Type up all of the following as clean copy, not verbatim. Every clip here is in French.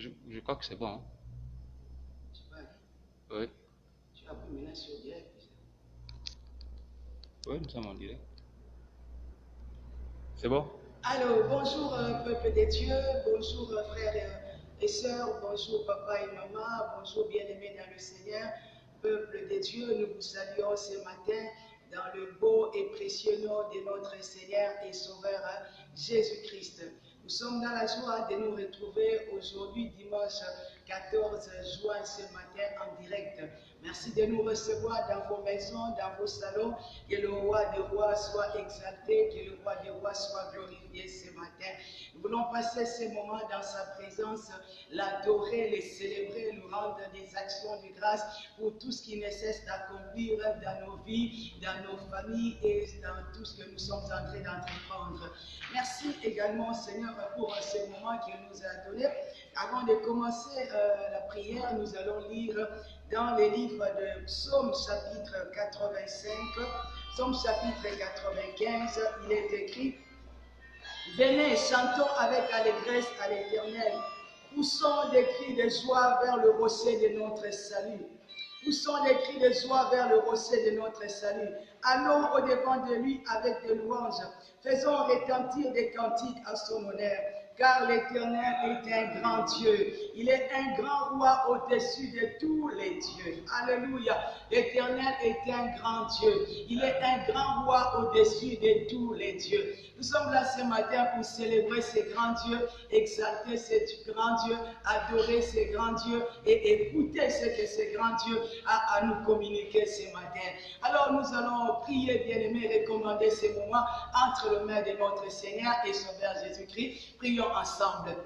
Je crois que c'est bon. Hein? Tu parles? Oui. Tu as pris maintenant sur direct. Oui, nous sommes en direct. C'est bon? Alors, bonjour peuple de Dieu, bonjour frères et sœurs, bonjour papa et maman, bonjour bien-aimés dans le Seigneur. Peuple de Dieu, nous vous saluons ce matin dans le beau et précieux nom de notre Seigneur et Sauveur Jésus-Christ. Nous sommes dans la joie de nous retrouver aujourd'hui, dimanche 14 juin, ce matin en direct. Merci de nous recevoir dans vos maisons, dans vos salons. Que le roi des rois soit exalté, que le roi des rois soit glorifié ce matin. Nous voulons passer ces moments dans sa présence, l'adorer, le célébrer, nous rendre des actions de grâce pour tout ce qui ne cesse d'accomplir dans nos vies, dans nos familles et dans tout ce que nous sommes en train d'entreprendre. Merci également, Seigneur, pour ce moment qu'il nous a donné. Avant de commencer la prière, nous allons lire dans le livre de Psaume chapitre 85, Psaume chapitre 95, il est écrit « Venez, chantons avec allégresse à l'Éternel, poussons des cris de joie vers le rocher de notre salut. Poussons des cris de joie vers le rocher de notre salut. Allons au-devant de lui avec des louanges. Faisons retentir des cantiques à son honneur. Car l'Éternel est un grand Dieu. Il est un grand roi au-dessus de tous les dieux. Alléluia. L'Éternel est un grand Dieu. Il est un grand roi au-dessus de tous les dieux. Nous sommes là ce matin pour célébrer ces grands dieux, exalter ces grands dieux, adorer ces grands dieux et écouter ce que ces grands dieux a à nous communiquer ce matin. Alors nous allons prier, bien-aimés, recommander ces moments entre les mains de notre Seigneur et Sauveur Jésus-Christ. Prions ensemble.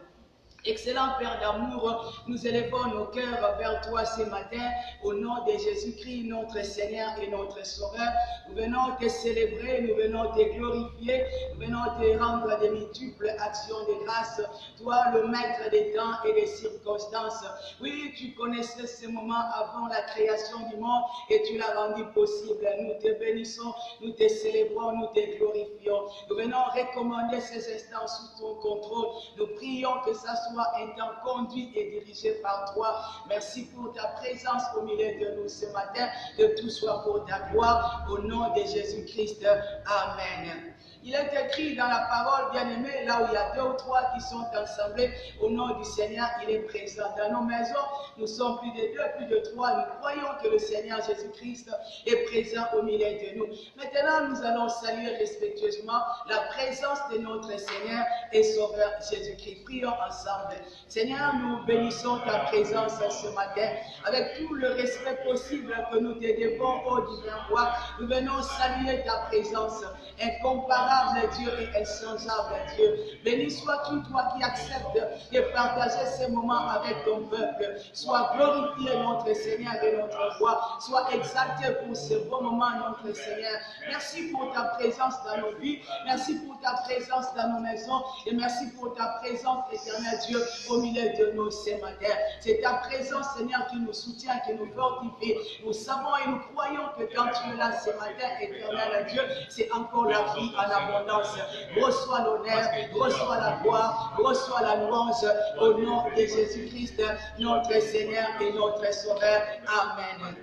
Excellent Père d'amour, nous élevons nos cœurs vers toi ce matin, au nom de Jésus-Christ, notre Seigneur et notre Sauveur. Nous venons te célébrer, nous venons te glorifier, nous venons te rendre des multiples actions de grâce. Toi, le maître des temps et des circonstances. Oui, tu connaissais ce moment avant la création du monde et tu l'as rendu possible. Nous te bénissons, nous te célébrons, nous te glorifions. Nous venons recommander ces instants sous ton contrôle. Nous prions que ça soit un temps conduit et dirigé par toi. Merci pour ta présence au milieu de nous ce matin. Que tout soit pour ta gloire. Au nom de Jésus-Christ. Amen. Il est écrit dans la parole, bien-aimé, là où il y a 2 ou 3 qui sont assemblés, au nom du Seigneur, il est présent. Dans nos maisons, nous sommes plus de 2, plus de 3. Nous croyons que le Seigneur Jésus-Christ est présent au milieu de nous. Maintenant, nous allons saluer respectueusement la présence de notre Seigneur et Sauveur Jésus-Christ. Prions ensemble. Seigneur, nous bénissons ta présence ce matin avec tout le respect possible que nous te devons, ô divin roi. Nous venons saluer ta présence incomparable, Dieu, et inchangeable, Dieu. Béni sois-tu, toi qui acceptes de partager ces moments avec ton peuple. Sois glorifié, notre Seigneur et notre roi. Sois exalté pour ce bon moment, notre Seigneur. Merci pour ta présence dans nos vies. Merci pour ta présence dans nos maisons. Et merci pour ta présence, éternel Dieu, au milieu de nous ce matin. C'est ta présence, Seigneur, qui nous soutient, qui nous fortifie. Nous savons et nous croyons que quand tu es là ce matin, éternel Dieu, c'est encore la vie en abondance. Reçois l'honneur, reçois la gloire, reçois la louange au nom de Jésus-Christ, notre Seigneur et notre Sauveur. Amen.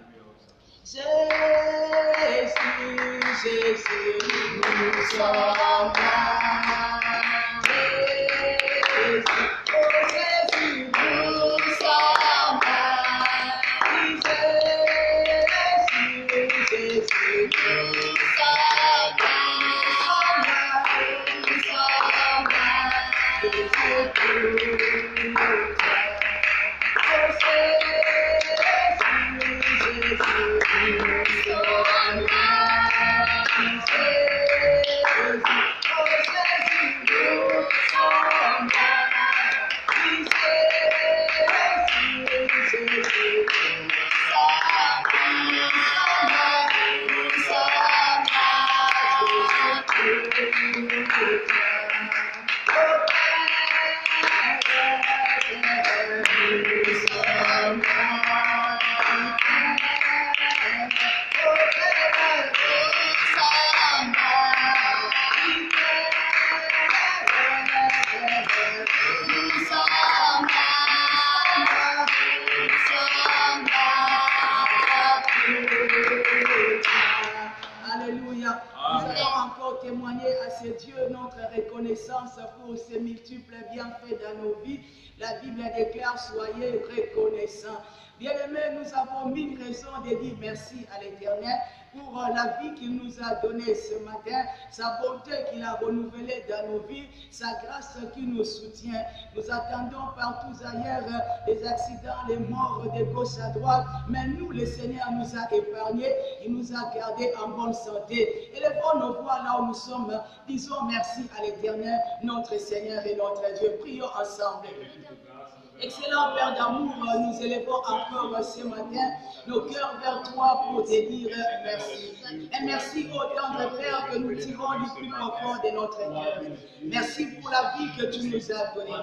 Jésus, Jésus, nous sommes là. Jésus, oh Jésus, nous sommes là. Jésus, Jésus, nous sommes là. Nous sommes là. Jésus, nous sommes là. reconnaissance pour ces multiples bienfaits dans nos vies. La Bible déclare, soyez reconnaissants. Bien-aimés, nous avons mille raisons de dire merci à l'Éternel pour la vie qu'il nous a donnée ce matin, sa bonté qu'il a renouvelée dans nos vies, sa grâce qui nous soutient. Nous attendons partout ailleurs les accidents, les morts de gauche à droite, mais nous, le Seigneur nous a épargnés, il nous a gardés en bonne santé. Élevons nos voix là où nous sommes, disons merci à l'Éternel, notre Seigneur et notre Dieu. Prions ensemble. Excellent Père d'amour, nous élevons encore ce matin nos cœurs vers toi pour te dire merci. Et merci au tendre Père que nous tirons du plus profond de notre cœur. Merci pour la vie que tu nous as donnée.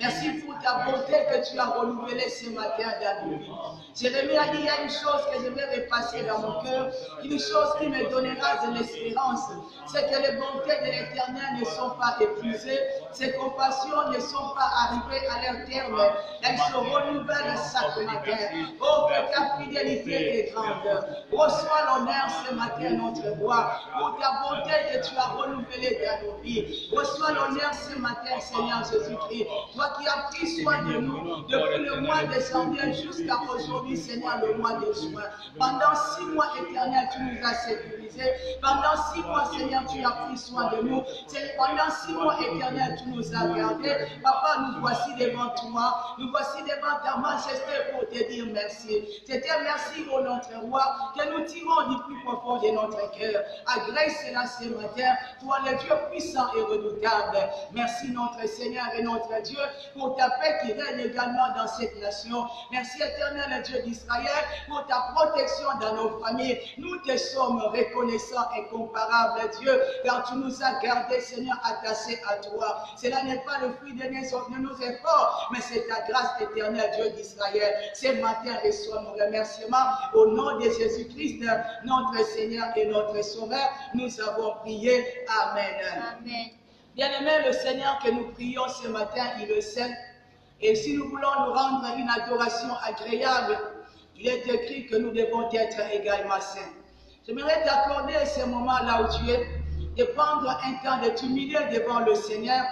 Merci pour ta bonté que tu as renouvelée ce matin dans nos vies. Jérémie a dit, il y a une chose que je vais repasser dans mon cœur, une chose qui me donnera de l'espérance. C'est que les bontés de l'Éternel ne sont pas épuisées, ses compassions ne sont pas arrivées à leur terme. Elles se renouvellent chaque matin. Oh, que ta fidélité est grande. Reçois l'honneur ce matin, notre roi, pour ta bonté que tu as renouvelée dans nos vies. Reçois l'honneur ce matin, Seigneur Jésus-Christ. Toi qui as pris soin de nous depuis le mois de janvier jusqu'à aujourd'hui, Seigneur, le mois de juin. Pendant 6 mois éternels, tu nous as sécurisés. Pendant 6 mois, Seigneur, tu as pris soin de nous. Pendant 6 mois éternels, tu nous as gardés. Papa, nous voici devant toi. Nous voici devant ta majesté pour te dire merci. C'est te merci, ô notre roi, que nous tirons du plus profond de notre cœur. Agrée cela ce matin, toi le Dieu puissant et redoutable. Merci notre Seigneur et notre Dieu pour ta paix qui règne également dans cette nation. Merci éternel Dieu d'Israël pour ta protection dans nos familles. Nous te sommes reconnaissants et comparables Dieu, car tu nous as gardés Seigneur attachés à toi. Cela n'est pas le fruit de nos efforts, mais c'est ta grâce éternelle Dieu d'Israël. Ce matin, reçois nos remerciements au nom de Jésus-Christ, notre Seigneur et notre Sauveur. Nous avons prié. Amen. Amen. Bien-aimé, le Seigneur que nous prions ce matin, il le sait. Et si nous voulons nous rendre une adoration agréable, il est écrit que nous devons être également saints. J'aimerais t'accorder ce moment là où tu es, de prendre un temps de t'humilier devant le Seigneur,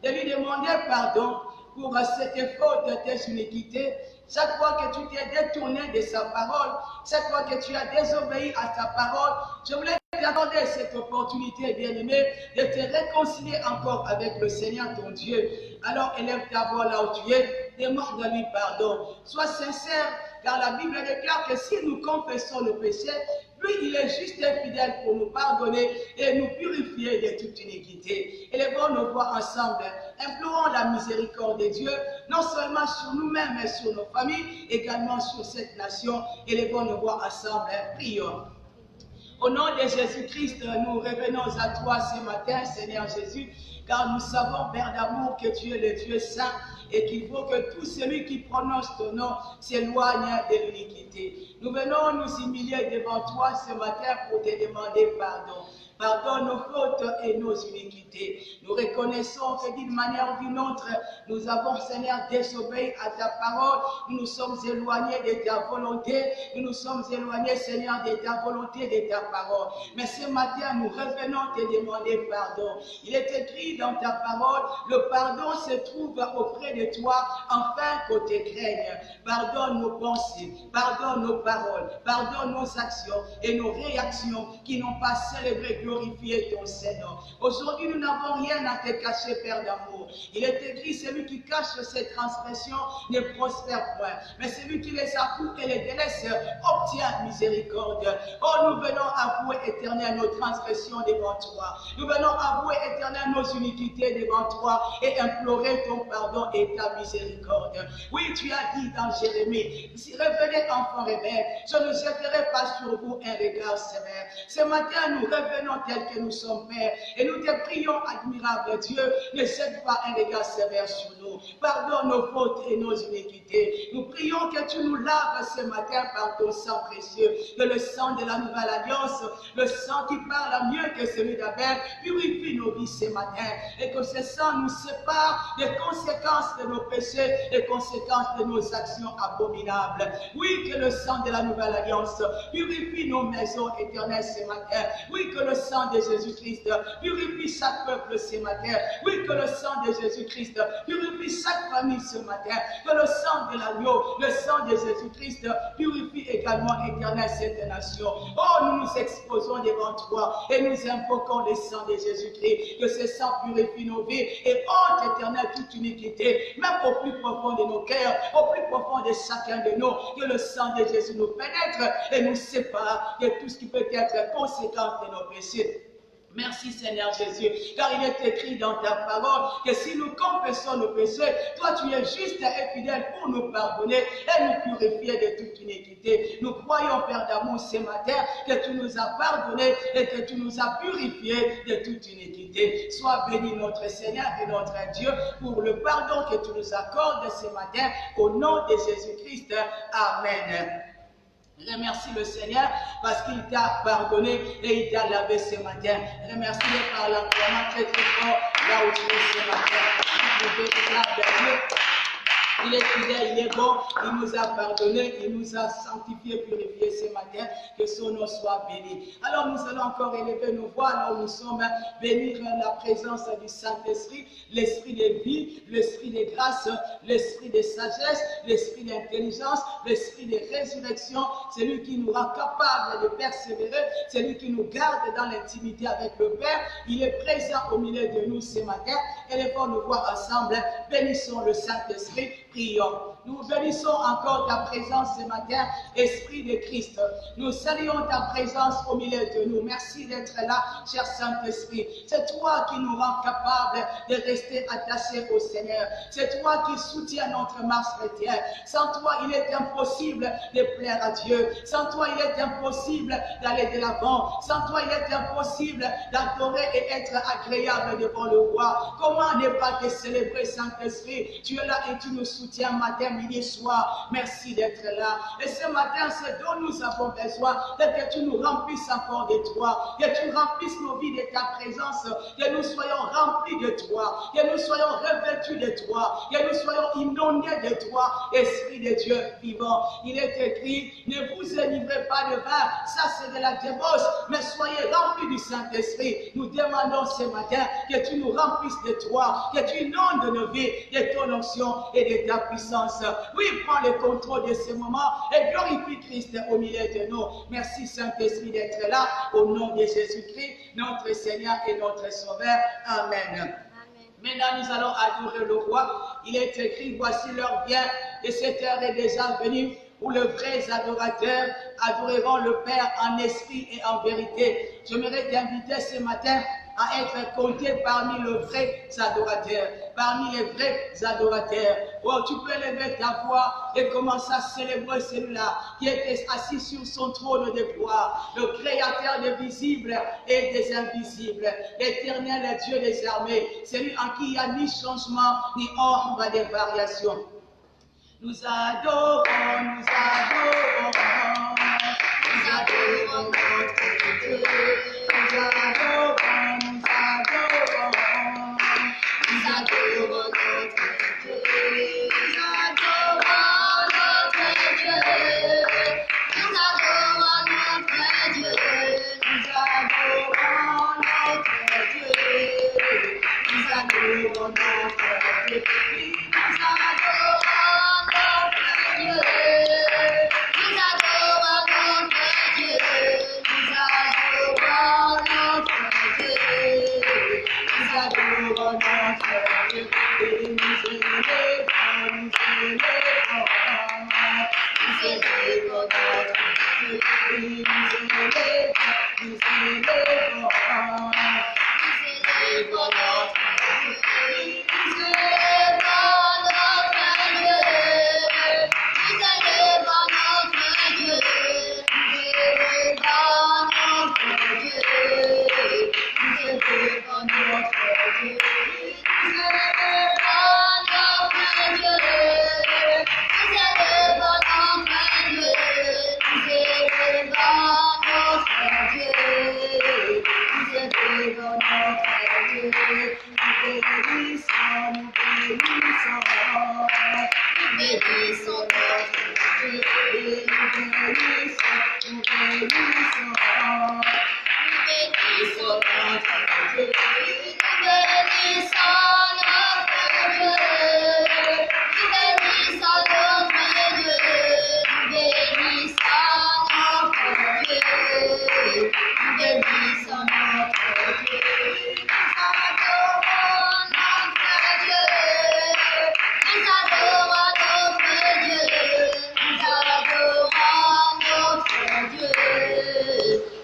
de lui demander pardon pour cette faute de tes iniquités. Chaque fois que tu t'es détourné de sa parole, chaque fois que tu as désobéi à sa parole, je voulais t'accorder cette opportunité, bien-aimé, de te réconcilier encore avec le Seigneur ton Dieu. Alors élève ta voix là où tu es, demande-lui pardon. Sois sincère, car la Bible déclare que si nous confessons nos péchés, lui, il est juste et fidèle pour nous pardonner et nous purifier de toute iniquité. Élevons nos voix ensemble, implorons la miséricorde de Dieu, non seulement sur nous-mêmes, mais sur nos familles, également sur cette nation. Élevons nos voix ensemble, prions. Au nom de Jésus-Christ, nous revenons à toi ce matin, Seigneur Jésus, car nous savons, Père d'amour, que tu es le Dieu saint et qu'il faut que tout celui qui prononce ton nom s'éloigne de l'iniquité. Nous venons nous humilier devant toi ce matin pour te demander pardon. Pardonne nos fautes et nos iniquités. Nous reconnaissons que d'une manière ou d'une autre, nous avons, Seigneur, désobéi à ta parole. Nous nous sommes éloignés de ta volonté. Nous nous sommes éloignés, Seigneur, de ta volonté, de ta parole. Mais ce matin, nous revenons te demander pardon. Il est écrit dans ta parole, le pardon se trouve auprès de toi, afin qu'on te craigne. Pardonne nos pensées, pardonne nos paroles, pardonne nos actions et nos réactions qui n'ont pas célébré, glorifier ton Seigneur. Aujourd'hui, nous n'avons rien à te cacher, Père d'amour. Il est écrit, celui qui cache ses transgressions ne prospère point. Mais celui qui les avoue et les délaisse obtient miséricorde. Oh, nous venons avouer, éternel, nos transgressions devant toi. Nous venons avouer, éternel, nos iniquités devant toi et implorer ton pardon et ta miséricorde. Oui, tu as dit dans Jérémie, si revenez enfants rebelles, je ne jetterai pas sur vous un regard sévère. Ce matin, nous revenons tels que nous sommes, Père, et nous te prions, admirable Dieu, ne jette pas un regard sévère sur nous. Pardonne nos fautes et nos iniquités. Nous prions que tu nous laves ce matin par ton sang précieux, que le sang de la nouvelle alliance, le sang qui parle mieux que celui d'Abel, purifie nos vies ce matin, et que ce sang nous sépare des conséquences de nos péchés, des conséquences de nos actions abominables. Oui, que le sang de la nouvelle alliance purifie nos maisons éternelles ce matin. Oui, que le sang de Jésus-Christ purifie chaque peuple ce matin. Oui, que le sang de Jésus-Christ purifie chaque famille ce matin. Que le sang de l'agneau, le sang de Jésus-Christ purifie également, éternel, cette nation. Oh, nous nous exposons devant toi et nous invoquons le sang de Jésus-Christ. Que ce sang purifie nos vies et ôte, éternel, toute iniquité, même au plus profond de nos cœurs, au plus profond de chacun de nous. Que le sang de Jésus nous pénètre et nous sépare de tout ce qui peut être conséquence de nos péchés. Merci Seigneur Jésus, car il est écrit dans ta parole que si nous confessons nos péchés, toi tu es juste et fidèle pour nous pardonner et nous purifier de toute iniquité. Nous croyons, Père d'amour, ce matin que tu nous as pardonné et que tu nous as purifiés de toute iniquité. Sois béni notre Seigneur et notre Dieu pour le pardon que tu nous accordes ce matin au nom de Jésus-Christ. Amen. Remercie le Seigneur parce qu'il t'a pardonné et il t'a lavé ce matin. Remercie-le par l'entraînement très très fort là où tu es ce matin. Je te déclare de Dieu. Il est fidèle, il est bon, il nous a pardonné, il nous a sanctifié, purifié ce matin, que son nom soit béni. Alors nous allons encore élever nos voix, alors nous sommes bénir la présence du Saint-Esprit, l'Esprit de vie, l'Esprit de grâce, l'Esprit de sagesse, l'Esprit d'intelligence, l'Esprit de résurrection, celui qui nous rend capable de persévérer, celui qui nous garde dans l'intimité avec le Père. Il est présent au milieu de nous ce matin. Élevons nos voix ensemble, bénissons le Saint-Esprit. Prions. Nous bénissons encore ta présence ce matin, Esprit de Christ. Nous saluons ta présence au milieu de nous. Merci d'être là, cher Saint-Esprit. C'est toi qui nous rends capables de rester attachés au Seigneur. C'est toi qui soutiens notre marche chrétienne. Sans toi, il est impossible de plaire à Dieu. Sans toi, il est impossible d'aller de l'avant. Sans toi, il est impossible d'adorer et être agréable devant le roi. Comment ne pas te célébrer, Saint-Esprit? Tu es là et tu nous soutiens matin, midi, soir. Merci d'être là. Et ce matin, c'est dont nous avons besoin, c'est que tu nous remplisses encore de toi, que tu remplisses nos vies de ta présence, que nous soyons remplis de toi, que nous soyons revêtus de toi, que nous soyons inondés de toi, Esprit de Dieu vivant. Il est écrit, ne vous élivrez pas de vin, ça c'est de la débauche, mais soyez remplis du Saint-Esprit. Nous demandons ce matin que tu nous remplisses de toi, que tu inondes nos vies de ton onction et de ta puissance. Oui, prends le contrôle de ce moment et glorifie Christ au milieu de nous. Merci Saint-Esprit d'être là au nom de Jésus-Christ, notre Seigneur et notre Sauveur. Amen. Maintenant, nous allons adorer le roi. Il est écrit, voici l'heure vient et cette heure est déjà venue où les vrais adorateurs adoreront le Père en esprit et en vérité. J'aimerais t'inviter ce matin à être compté parmi les vrais adorateurs, parmi les vrais adorateurs. Oh, tu peux lever ta voix et commencer à célébrer celui-là qui est assis sur son trône de gloire, le créateur des visibles et des invisibles, l'éternel Dieu des armées, celui en qui il n'y a ni changement, ni ombre de variation. Nous adorons, nous adorons, nous adorons notre Dieu, nous adorons, nous adorons, nous adorons notre Dieu, nous adorons notre Dieu, nous adorons notre Dieu, nous adorons notre Dieu, nous adorons notre Dieu, nous adorons. bénissons notre Dieu. Nous adorons notre Dieu.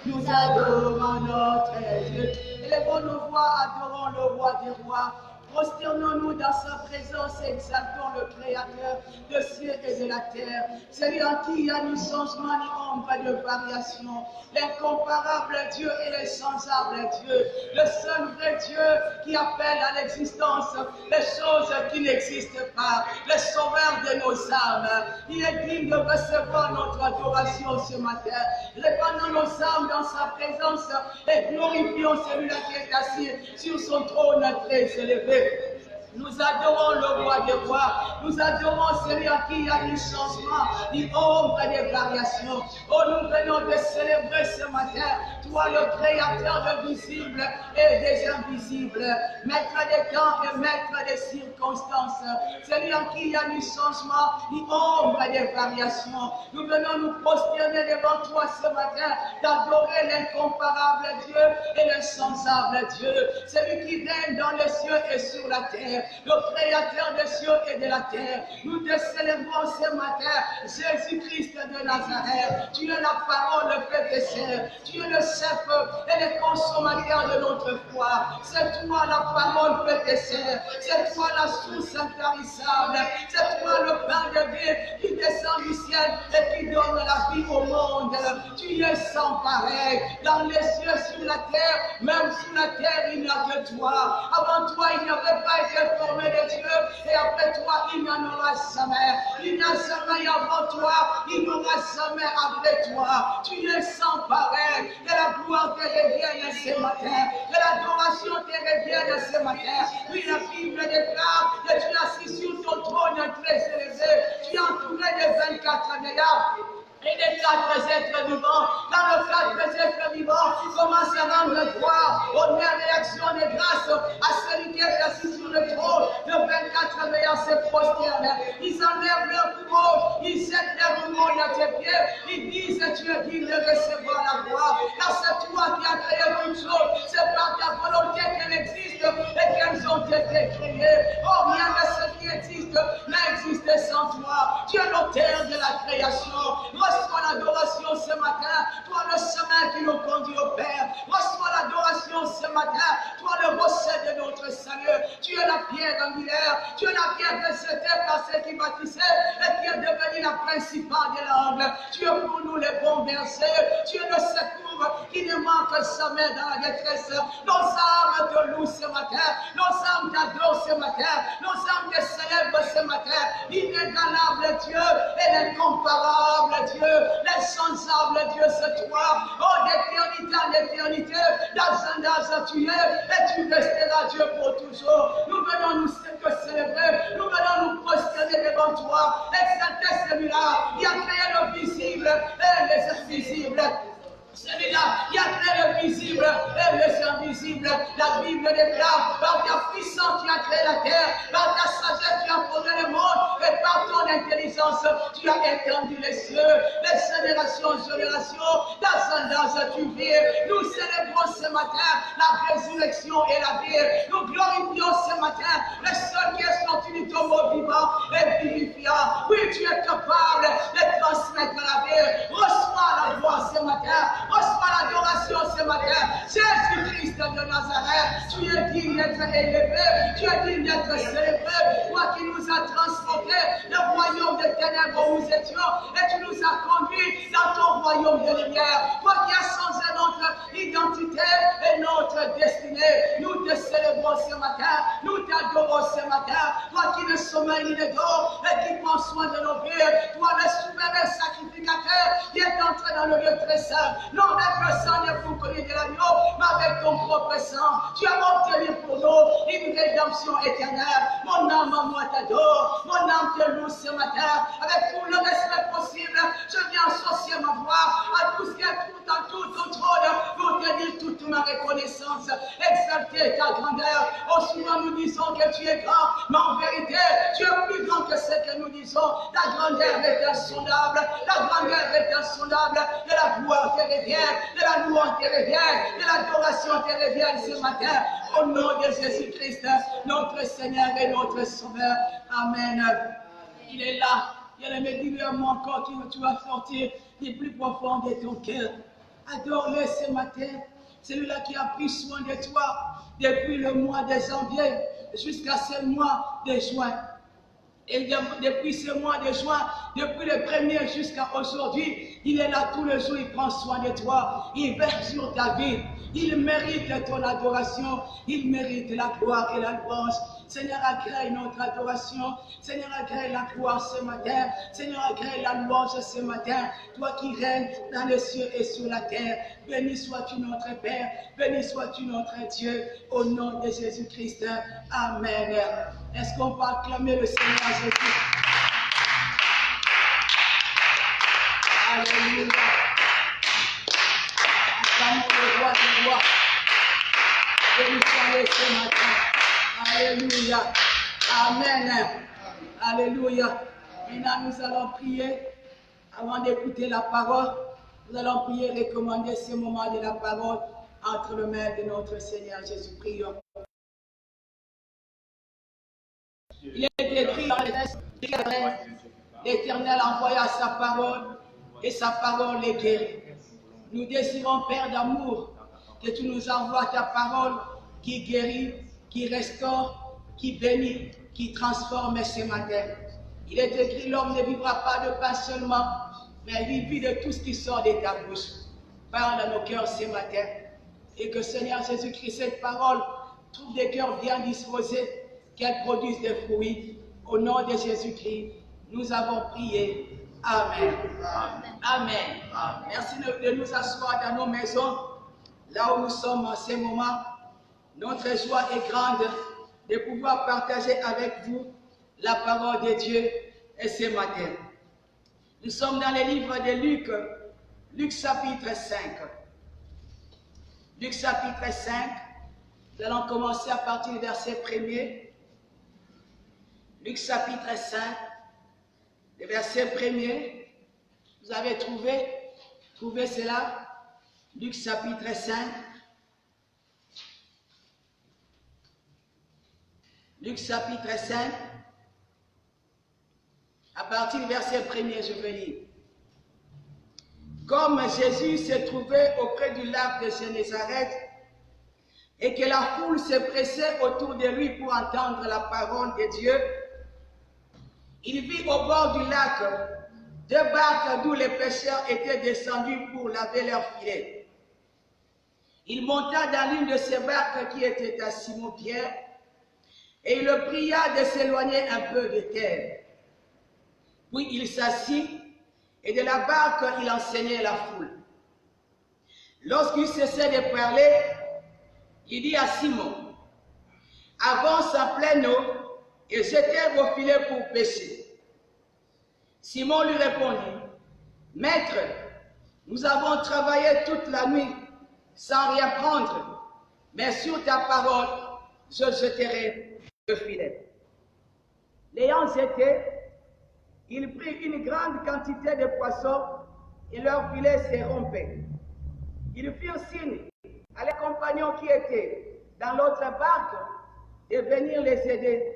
Nous adorons notre Dieu. Élevons nos voix, adorons le roi des rois. Prosternons-nous dans sa présence et exaltons le Créateur de cieux et de la terre. Celui en qui il y a ni changement ni ombre de variation. L'incomparable Dieu et l'insensable Dieu. Le seul vrai Dieu qui appelle à l'existence les choses qui n'existent pas. Le sauveur de nos âmes. Il est digne de recevoir notre adoration ce matin. Répandons nos âmes dans sa présence et glorifions celui-là qui est assis sur son trône très élevé. Nous adorons le roi des rois. Nous adorons celui en qui il y a du changement, du ombre et des variations. Oh, nous venons de célébrer ce matin, toi le créateur des visibles et des invisibles, maître des temps et maître des circonstances. Celui en qui il y a du changement, du ombre et des variations. Nous venons nous prosterner devant toi ce matin, d'adorer l'incomparable Dieu et l'insensable Dieu. Celui qui règne dans les cieux et sur la terre. Le créateur des cieux et de la terre. Nous te célébrons ce matin, Jésus-Christ de Nazareth. Tu es la parole faite et chair. Tu es le chef et le consommateur de notre foi. C'est toi la parole faite et chair. C'est toi la source intarissable. C'est toi le pain de vie qui descend du ciel et qui donne la vie au monde. Tu es sans pareil. Dans les cieux, sur la terre, même sous la terre, il n'y a que toi. Avant toi, il n'y avait pas été formé de Dieu, et après toi, il n'y en aura jamais. Il n'y a jamais avant toi, il n'y aura jamais après toi. Tu es sans pareil. Que la gloire te revienne ce matin. Que l'adoration te revienne ce matin. Oui, la Bible déclare que tu es assis sur ton trône très élevé. Tu es entouré de 24 milliards. Et des 4 êtres vivants, dans le 4 êtres vivants, commence à rendre gloire aux réactions de grâce à celui qui est assis sur le trône. De 24 veillants se prosternent. Ils enlèvent leur couronne, ils jettent leur couronne à tes pieds. Ils disent tu es digne de recevoir la gloire. Car c'est toi qui as créé toutes choses. C'est par ta volonté qu'elles existent et qu'elles ont été créées. Oh, rien de ce qui existe n'a existé sans toi. Tu es l'auteur de la création. Reçois l'adoration ce matin, toi le chemin qui nous conduit au Père. Reçois l'adoration ce matin, toi le rocher de notre salut. Tu es la pierre angulaire, tu es la pierre que c'était par ceux qui bâtissaient et qui est devenue la principale de l'angle. Tu es pour nous le bon berger, tu es le secours qui ne manque jamais dans la détresse. Nos âmes te louent ce matin, nos âmes t'adorent ce matin, nos âmes te célèbrent ce matin. L'inégalable Dieu et l'incomparable Dieu. L'insensable Dieu, c'est toi. Oh, d'éternité en éternité, d'âge en âge tu es, et tu resteras Dieu pour toujours. Nous venons nous célébrer, nous venons nous prosterner devant toi. Exalter celui-là, il a créé le visible et les invisibles. Celui-là, il a créé le visible et les invisibles. La Bible déclare, par ta puissance tu as créé la terre, par ta sagesse tu as formé le monde, et par ton intelligence tu as étendu les cieux. Les générations, d'âge tu vis. Nous célébrons ce matin la résurrection et la vie. Nous glorifions ce matin le seul qui est sorti du tombeau vivant et vivifiant. Oui, tu es capable de transmettre la vie. Reçois la gloire ce matin. Reçois l'adoration ce matin. Jésus-Christ de Nazareth, tu es digne d'être élevé, tu es digne d'être célébré. Toi qui nous as transportés du royaume des ténèbres où nous étions, et tu nous as conduits dans ton royaume de lumière. Toi qui as changé notre identité et notre destinée. Nous te célébrons ce matin, nous t'adorons ce matin. Toi qui ne sommeilles ni ne dors et qui prends soin de nos vies. Toi le souverain sacrificateur qui est entré dans le lieu très saint. Non avec le sang des boucliers de l'agneau, mais avec ton propre sang. Tu as obtenu pour nous une rédemption éternelle. Mon âme à moi t'adore, mon âme te loue ce matin. Avec tout le respect possible, je viens associer ma voix à tout ce qui est tout en tout au trône pour te dire toute ma reconnaissance. Exalte majesté, ta grandeur. Oh, souvent nous disons que tu es grand, mais en vérité, tu es plus grand que ce que nous disons. Ta grandeur est insondable, ta grandeur est insondable. De la gloire te revient, de la louange te revient, de l'adoration te revient ce matin. Au nom de Jésus-Christ, notre Seigneur et notre Sauveur. Amen. Il est là. Bien-aimé, dis-lui un mot encore, tu vas sortir du plus profond de ton cœur. Adore-le ce matin. Celui-là qui a pris soin de toi depuis le mois de janvier jusqu'à ce mois de juin. Et depuis ce mois de juin, depuis le 1er jusqu'à aujourd'hui, il est là tous les jours, il prend soin de toi, il veille sur ta vie, il mérite ton adoration, il mérite la gloire et la louange. Seigneur, agrée notre adoration, Seigneur, agrée la gloire ce matin, Seigneur, agrée la louange ce matin, toi qui règnes dans les cieux et sur la terre. Béni sois-tu notre Père, béni sois-tu notre Dieu, au nom de Jésus-Christ. Amen. Est-ce qu'on peut acclamer le Seigneur Jésus? Alléluia. Acclamons le roi du roi. Béni soyez ce matin. Alléluia. Amen. Alléluia. Maintenant, nous allons prier. Avant d'écouter la parole, nous allons prier, recommander ce moment de la parole entre les mains de notre Seigneur Jésus. Prions. Il est écrit dans les textes, l'Éternel envoya sa parole et sa parole est guérie. Nous désirons, Père d'amour, que tu nous envoies ta parole qui guérit, qui restaure, qui bénit, qui transforme ce matin. Il est écrit, l'homme ne vivra pas de pain seulement, mais il vit de tout ce qui sort de ta bouche. Parle à nos cœurs ce matin. Et que Seigneur Jésus-Christ, cette parole trouve des cœurs bien disposés, qu'elle produise des fruits. Au nom de Jésus-Christ, nous avons prié. Amen. Amen. Amen. Merci de nous asseoir dans nos maisons, là où nous sommes en ce moment. Notre joie est grande de pouvoir partager avec vous la parole de Dieu et ce matin. Nous sommes dans le livre de Luc, Luc chapitre 5. Luc chapitre 5, nous allons commencer à partir du verset 1er. Luc chapitre 5, le verset 1er. Vous avez trouvé cela? Luc chapitre 5. Luc chapitre 5. À partir du verset 1er, je vais lire. Comme Jésus se trouvait auprès du lac de Génézareth et que la foule se pressait autour de lui pour entendre la parole de Dieu, il vit au bord du lac 2 barques d'où les pêcheurs étaient descendus pour laver leurs filets. Il monta dans l'une de ces barques qui était à Simon-Pierre et il le pria de s'éloigner un peu de terre. Puis il s'assit et de la barque il enseignait la foule. Lorsqu'il cessait de parler, il dit à Simon, « Avance en pleine eau et jetez vos filets pour pêcher. » Simon lui répondit, « Maître, nous avons travaillé toute la nuit sans rien prendre, mais sur ta parole, je jeterai le filet. » L'ayant jeté, il prit une grande quantité de poissons et leur filet se rompait. Ils firent signe à leurs compagnons qui étaient dans l'autre barque de venir les aider.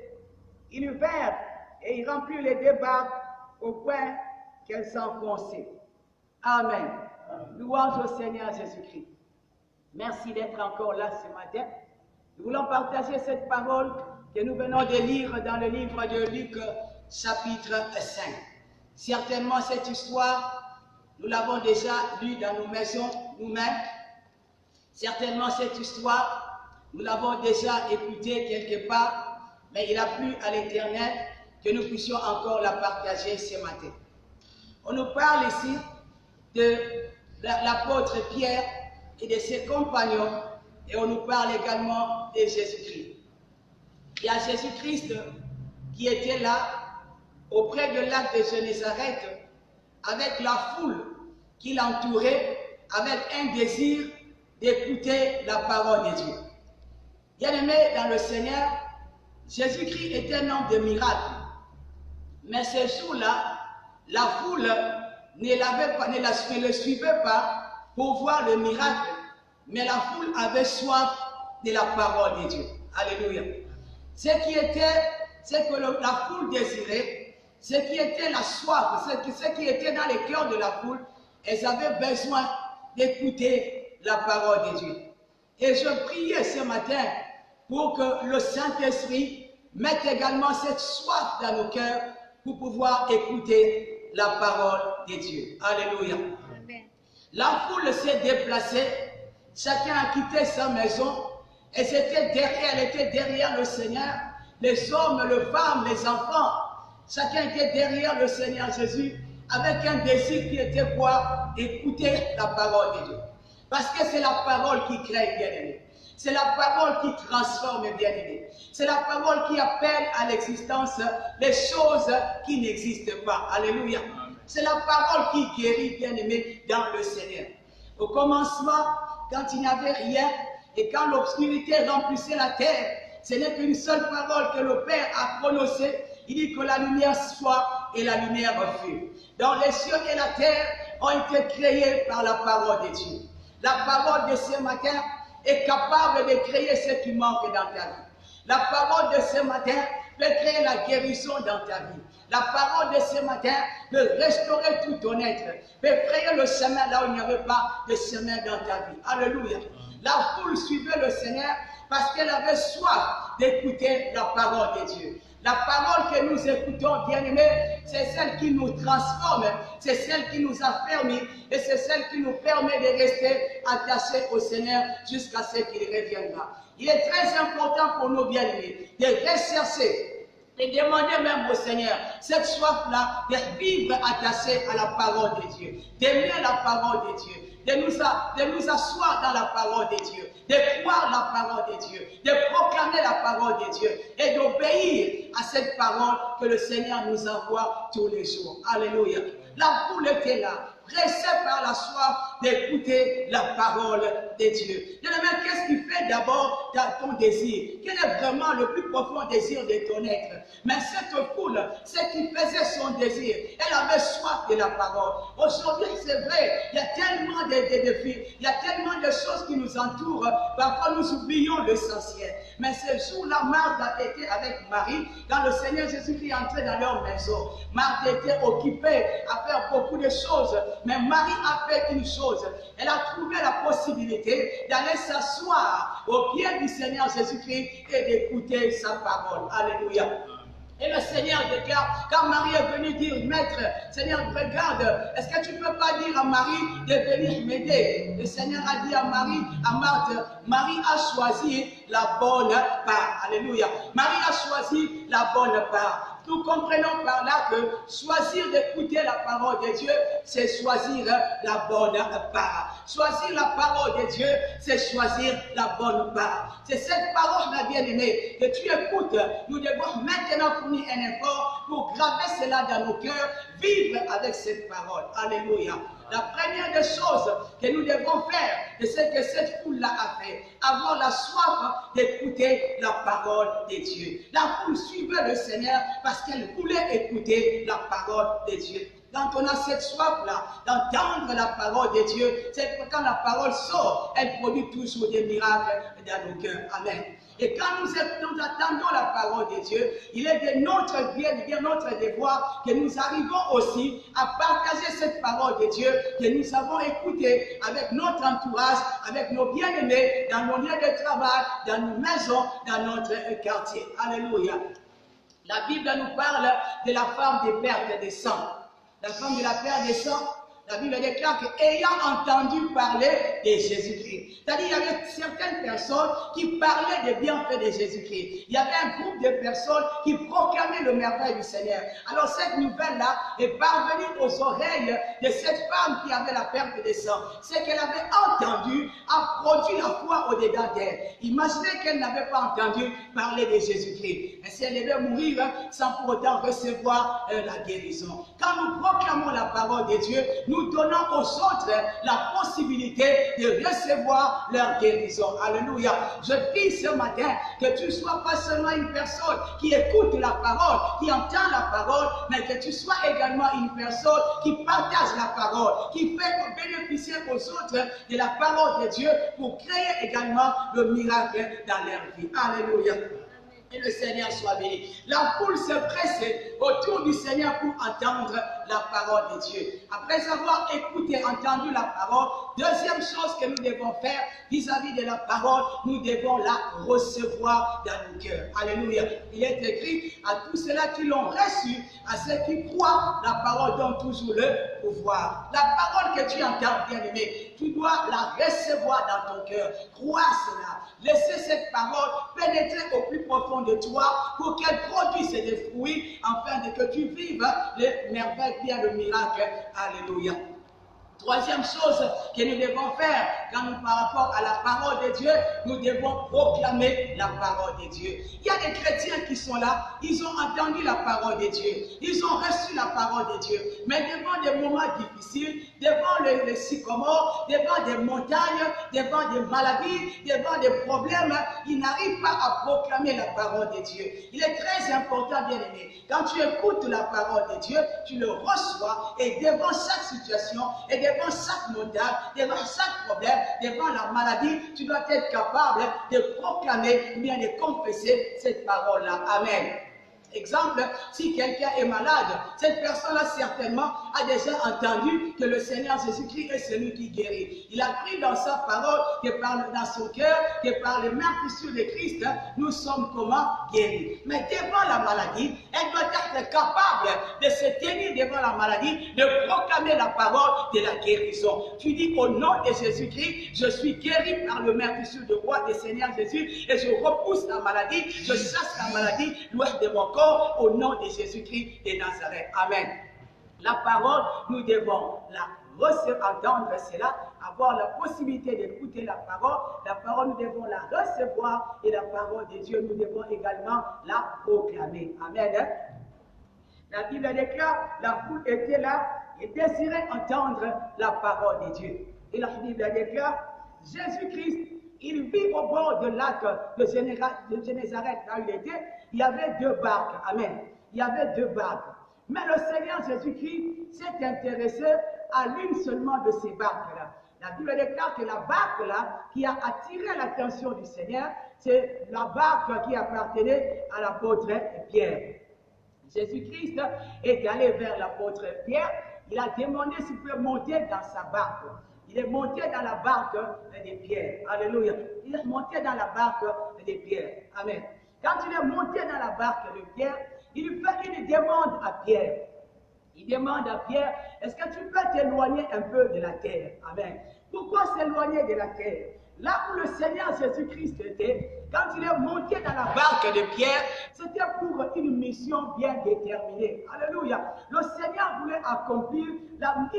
Ils vinrent et ils remplirent les 2 barques au point qu'elles s'enfonçaient. Amen. Louange au Seigneur Jésus-Christ. Merci d'être encore là ce matin. Nous voulons partager cette parole que nous venons de lire dans le livre de Luc, chapitre 5. Certainement cette histoire, nous l'avons déjà lue dans nos maisons nous-mêmes. Certainement cette histoire, nous l'avons déjà écoutée quelque part, mais il a plu à l'Éternel que nous puissions encore la partager ce matin. On nous parle ici de l'apôtre Pierre et de ses compagnons, et on nous parle également de Jésus-Christ. Il y a Jésus-Christ qui était là, auprès du lac de Génézareth, avec la foule qui l'entourait, avec un désir d'écouter la parole de Dieu. Bien-aimés dans le Seigneur, Jésus-Christ était un homme de miracles. Mais ce jour-là, la foule ne le suivait pas pour voir le miracle, mais la foule avait soif de la parole de Dieu. Alléluia. Ce que la foule désirait, ce qui était la soif, ce qui était dans les cœurs de la foule, elles avaient besoin d'écouter la parole de Dieu. Et je priais ce matin pour que le Saint-Esprit mette également cette soif dans nos cœurs pour pouvoir écouter la parole de Dieu. Alléluia. Amen. La foule s'est déplacée, chacun a quitté sa maison, et elle était derrière le Seigneur, les hommes, les femmes, les enfants, chacun était derrière le Seigneur Jésus, avec un désir qui était quoi? Écouter la parole de Dieu. Parce que c'est la parole qui crée, bien-aimé. C'est la parole qui transforme, bien-aimé. C'est la parole qui appelle à l'existence les choses qui n'existent pas. Alléluia. C'est la parole qui guérit, bien-aimé, dans le Seigneur. Au commencement, quand il n'y avait rien, et quand l'obscurité remplissait la terre, ce n'est qu'une seule parole que le Père a prononcée. Il dit que la lumière soit et la lumière fut. Dans les cieux et la terre ont été créés par la parole de Dieu. La parole de ce matin est capable de créer ce qui manque dans ta vie. La parole de ce matin peut créer la guérison dans ta vie. La parole de ce matin peut restaurer tout ton être, peut frayer le chemin là où il n'y avait pas de chemin dans ta vie. Alléluia. La foule suivait le Seigneur parce qu'elle avait soif d'écouter la parole de Dieu. La parole que nous écoutons, bien-aimés, c'est celle qui nous transforme, c'est celle qui nous affermit et c'est celle qui nous permet de rester attachés au Seigneur jusqu'à ce qu'il reviendra. Il est très important pour nous, bien-aimés, de rechercher et demander même au Seigneur cette soif-là de vivre attachés à la parole de Dieu, d'aimer la parole de Dieu, de nous asseoir dans la parole de Dieu, de croire la parole de Dieu, de proclamer la parole de Dieu et d'obéir à cette parole que le Seigneur nous envoie tous les jours. Alléluia. La foule était là, pressée par la soif d'écouter la parole de Dieu. Mais qu'est-ce qui fait d'abord ton désir? Quel est vraiment le plus profond désir de ton être? Mais cette foule, ce qui faisait son désir, elle avait soif de la parole. Aujourd'hui, c'est vrai, il y a tellement de défis, il y a tellement de choses qui nous entourent, parfois nous oublions l'essentiel. Mais ce jour-là, Marthe a été avec Marie, quand le Seigneur Jésus-Christ est entré dans leur maison. Marthe était occupée à faire beaucoup de choses, mais Marie a fait une chose. Elle a trouvé la possibilité d'aller s'asseoir au pied du Seigneur Jésus-Christ et d'écouter sa parole. Alléluia. Et le Seigneur déclare, quand Marie est venue dire, Maître, Seigneur, regarde, est-ce que tu ne peux pas dire à Marie de venir m'aider? Le Seigneur a dit à Marie, à Marthe, Marie a choisi la bonne part. Alléluia. Marie a choisi la bonne part. Nous comprenons par là que choisir d'écouter la parole de Dieu, c'est choisir la bonne part. Choisir la parole de Dieu, c'est choisir la bonne part. C'est cette parole, ma bien-aimée, que tu écoutes. Nous devons maintenant fournir un effort pour graver cela dans nos cœurs, vivre avec cette parole. Alléluia. La première des choses que nous devons faire, c'est que cette foule-là a fait, avoir la soif d'écouter la parole de Dieu. La foule suivait le Seigneur parce qu'elle voulait écouter la parole de Dieu. Quand on a cette soif-là, d'entendre la parole de Dieu, c'est que quand la parole sort, elle produit toujours des miracles dans nos cœurs. Amen. Et quand nous attendons la parole de Dieu, il est de notre bien, notre devoir que nous arrivons aussi à partager cette parole de Dieu que nous avons écoutée avec notre entourage, avec nos bien-aimés, dans nos lieux de travail, dans nos maisons, dans notre quartier. Alléluia. La Bible nous parle de la femme des pertes de sang. La femme de la perte de sang, la Bible déclare qu'ayant entendu parler de Jésus-Christ, c'est-à-dire il y avait certaines personnes qui parlaient des bienfaits de Jésus-Christ. Il y avait un groupe de personnes qui proclamaient le merveille du Seigneur. Alors cette nouvelle-là est parvenue aux oreilles de cette femme qui avait la perte de sang. Ce qu'elle avait entendu a produit la foi au-dedans d'elle. Imaginez qu'elle n'avait pas entendu parler de Jésus-Christ. Et si elle devait mourir sans pour autant recevoir la guérison. Quand nous proclamons la parole de Dieu, nous donnons aux autres la possibilité de recevoir leur guérison. Alléluia. Je prie ce matin que tu ne sois pas seulement une personne qui écoute la parole, qui entend la parole, mais que tu sois également une personne qui partage la parole, qui fait bénéficier aux autres de la parole de Dieu pour créer également le miracle dans leur vie. Alléluia. Et le Seigneur soit béni. La foule se presse autour du Seigneur pour entendre la parole de Dieu. Après avoir écouté, entendu la parole, deuxième chose que nous devons faire vis-à-vis de la parole, nous devons la recevoir dans nos cœurs. Alléluia. Il est écrit à tous ceux-là qui l'ont reçu, à ceux qui croient, la parole donne toujours le pouvoir. La parole que tu entends, bien-aimé, tu dois la recevoir dans ton cœur. Crois cela. Laissez cette parole pénétrer au plus profond de toi pour qu'elle produise des fruits afin que tu vives les merveilles, bien le miracle. Alléluia. Troisième chose que nous devons faire par rapport à la parole de Dieu, nous devons proclamer la parole de Dieu. Il y a des chrétiens qui sont là, ils ont entendu la parole de Dieu, ils ont reçu la parole de Dieu, mais devant des moments difficiles, devant les sycomores, devant des montagnes, devant des maladies, devant des problèmes, ils n'arrivent pas à proclamer la parole de Dieu. Il est très important, bien aimé, quand tu écoutes la parole de Dieu, tu le reçois et devant chaque situation et devant chaque montagne, devant chaque problème, devant la maladie, tu dois être capable de proclamer ou bien de confesser cette parole-là. Amen. Exemple, si quelqu'un est malade, cette personne-là certainement a déjà entendu que le Seigneur Jésus-Christ est celui qui guérit. Il a cru dans sa parole, que dans son cœur, que par les meurtrissures de Christ, nous sommes comment guéris. Mais devant la maladie, elle doit être capable de se tenir devant la maladie, de proclamer la parole de la guérison. Tu dis au nom de Jésus-Christ, je suis guéri par le meurtrissure de roi du Seigneur Jésus et je repousse la maladie, je chasse la maladie loin de mon corps. Au nom de Jésus-Christ de Nazareth. Amen. La parole, nous devons la entendre cela, avoir la possibilité d'écouter la parole, nous devons la recevoir et la parole de Dieu, nous devons également la proclamer. Amen. La Bible déclare, la foule était là et désirait entendre la parole de Dieu. Et la Bible déclare, Jésus-Christ, il vit au bord de lac de Génézareth, là où il était, il y avait deux barques. Amen. Il y avait deux barques. Mais le Seigneur Jésus-Christ s'est intéressé à l'une seulement de ces barques-là. La Bible déclare que la barque-là, qui a attiré l'attention du Seigneur, c'est la barque qui appartenait à l'apôtre Pierre. Jésus-Christ est allé vers l'apôtre Pierre. Il a demandé s'il peut monter dans sa barque. Il est monté dans la barque de Pierre. Alléluia. Il est monté dans la barque de Pierre. Amen. Quand il est monté dans la barque de Pierre, il fait une demande à Pierre. Il demande à Pierre, est-ce que tu peux t'éloigner un peu de la terre? Amen. Pourquoi s'éloigner de la terre? Là où le Seigneur Jésus-Christ était, quand il est monté dans la barque de Pierre, c'était pour une mission bien déterminée. Alléluia. Le Seigneur voulait accomplir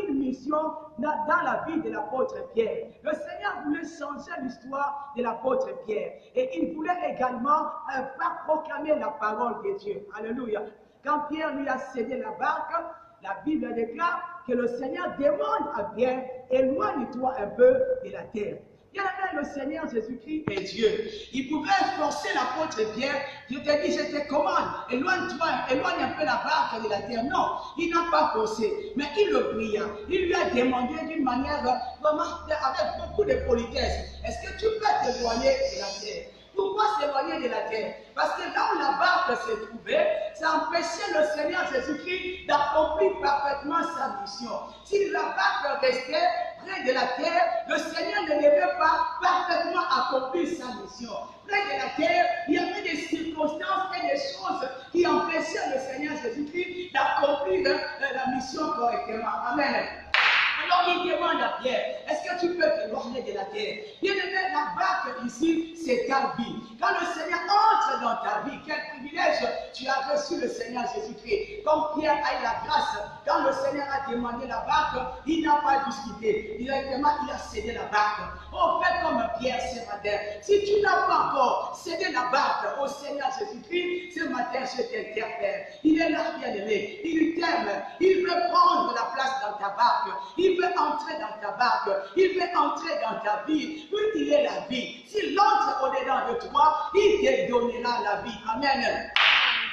une mission dans la vie de l'apôtre Pierre. Le Seigneur voulait changer l'histoire de l'apôtre Pierre. Et il voulait également faire proclamer la parole de Dieu. Alléluia. Quand Pierre lui a cédé la barque, la Bible déclare que le Seigneur demande à Pierre, éloigne-toi un peu de la terre. Bien aimé, le Seigneur Jésus-Christ est Dieu. Il pouvait forcer l'apôtre Pierre. Je te dis, je te commande, éloigne-toi, éloigne un peu la barque de la terre. Non, il n'a pas forcé, mais il le pria. Il lui a demandé d'une manière, vraiment, avec beaucoup de politesse, est-ce que tu peux t'éloigner de la terre? Pourquoi s'éloigner de la terre? Parce que là où la barque se trouvait, ça empêchait le Seigneur Jésus-Christ d'accomplir parfaitement sa mission. Si la barque restait près de la terre, le Seigneur ne devait pas parfaitement accomplir sa mission. Près de la terre, il y avait des circonstances et des choses qui empêchaient le Seigneur Jésus-Christ d'accomplir la mission correctement. Amen. Alors il demande à Pierre, est-ce que tu peux t'éloigner de la terre? Bien aimé, la barque ici, c'est ta vie. Quand le Seigneur entre dans ta vie, quel privilège tu as reçu le Seigneur Jésus-Christ. Comme Pierre a eu la grâce, quand le Seigneur a demandé la barque, il n'a pas discuté. Directement, il a cédé la barque. Oh, fais comme Pierre ce matin. matin. Si tu n'as pas encore cédé la barque au Seigneur Jésus-Christ, ce matin, je t'interpelle. Il est là, bien-aimé. Il t'aime. Il veut prendre la place dans ta barque. Il veut entrer dans ta barque. Il veut entrer dans ta vie. Oui, il est la vie. S'il entre au-dedans de toi, il te donnera la vie. Amen.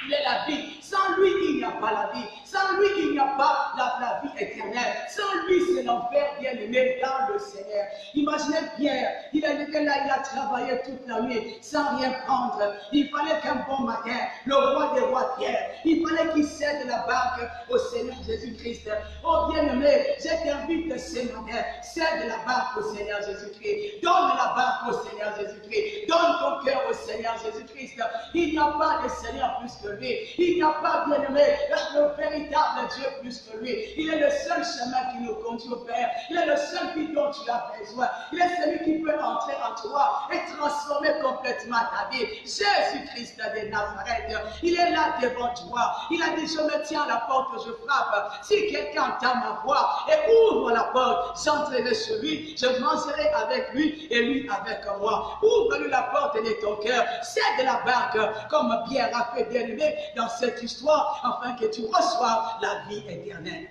Il est la vie. Sans lui, il n'y a pas la vie. Sans lui, il n'y a pas la vie éternelle. Sans lui, c'est l'enfer bien-aimé dans le Seigneur. Imaginez Pierre, il était là, il a travaillé toute la nuit sans rien prendre. Il fallait qu'un bon matin, le roi des rois Pierre, il fallait qu'il cède la barque au Seigneur Jésus-Christ. Oh bien-aimé, je t'invite ce matin, cède la barque au Seigneur Jésus-Christ. Donne la barque au Seigneur Jésus-Christ. Donne ton cœur au Seigneur Jésus-Christ. Il n'y a pas de Seigneur plus que lui. Il n'y a pas, bien-aimé, le véritable Dieu plus que lui. Il est le seul chemin qui nous conduit au Père. Il est le seul vie dont tu as besoin. Il est celui qui peut entrer en toi et transformer complètement ta vie. Jésus-Christ de Nazareth, il est là devant toi. Il a dit, je me tiens à la porte, je frappe. Si quelqu'un entend ma voix et ouvre la porte, j'entrerai chez lui, je mangerai avec lui et lui avec moi. Ouvre-lui la porte de ton cœur. Cède la barque comme Pierre a fait, bien-aimé, dans cette histoire, afin que tu reçoives la vie éternelle.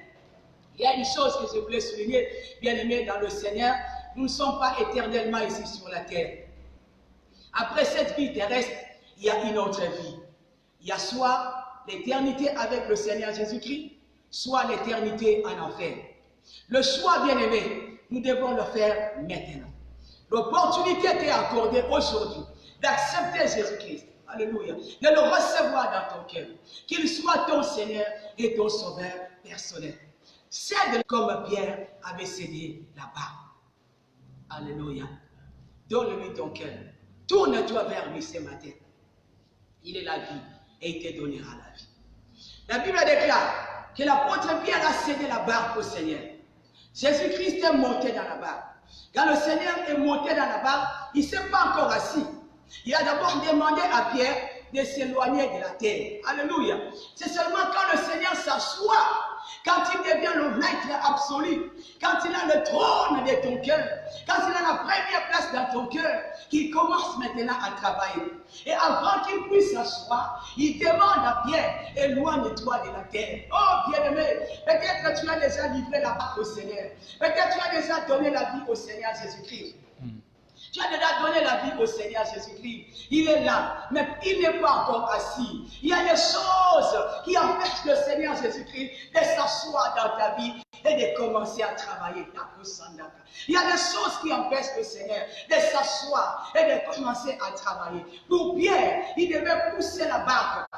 Il y a une chose que je voulais souligner, bien-aimé dans le Seigneur, nous ne sommes pas éternellement ici sur la terre. Après cette vie terrestre, il y a une autre vie. Il y a soit l'éternité avec le Seigneur Jésus-Christ, soit l'éternité en enfer. Le choix, bien-aimé, nous devons le faire maintenant. L'opportunité t'est accordée aujourd'hui d'accepter Jésus-Christ. Alléluia. De le recevoir dans ton cœur. Qu'il soit ton Seigneur et ton Sauveur personnel. Cède comme Pierre avait cédé la barque. Alléluia. Donne-lui ton cœur. Tourne-toi vers lui ce matin. Il est la vie et il te donnera la vie. La Bible déclare que l'apôtre Pierre a cédé la barque au Seigneur. Jésus-Christ est monté dans la barque. Quand le Seigneur est monté dans la barque, il ne s'est pas encore assis. Il a d'abord demandé à Pierre de s'éloigner de la terre. Alléluia. C'est seulement quand le Seigneur s'assoit, quand il devient le maître absolu, quand il a le trône de ton cœur, quand il a la première place dans ton cœur, qu'il commence maintenant à travailler. Et avant qu'il puisse s'asseoir, il demande à Pierre, éloigne-toi de la terre. Oh bien-aimé, peut-être que tu as déjà livré la barque au Seigneur. Peut-être que tu as déjà donné la vie au Seigneur Jésus-Christ. Tu as déjà donné la vie au Seigneur Jésus-Christ. Il est là, mais il n'est pas encore assis. Il y a des choses qui empêchent le Seigneur Jésus-Christ de s'asseoir dans ta vie et de commencer à travailler. Il y a des choses qui empêchent le Seigneur de s'asseoir et de commencer à travailler. Pour Pierre, il devait pousser la barque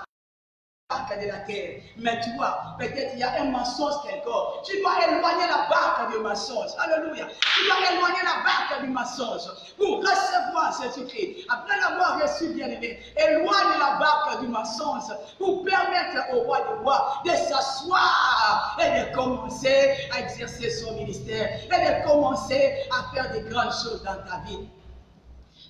de la terre. Mais toi, peut-être il y a un mensonge quelque part. Tu dois éloigner la barque du mensonge. Alléluia. Tu dois éloigner la barque du mensonge pour recevoir Jésus-Christ. Après l'avoir reçu, bien-aimé, éloigne la barque du mensonge pour permettre au roi des rois de s'asseoir et de commencer à exercer son ministère et de commencer à faire de grandes choses dans ta vie.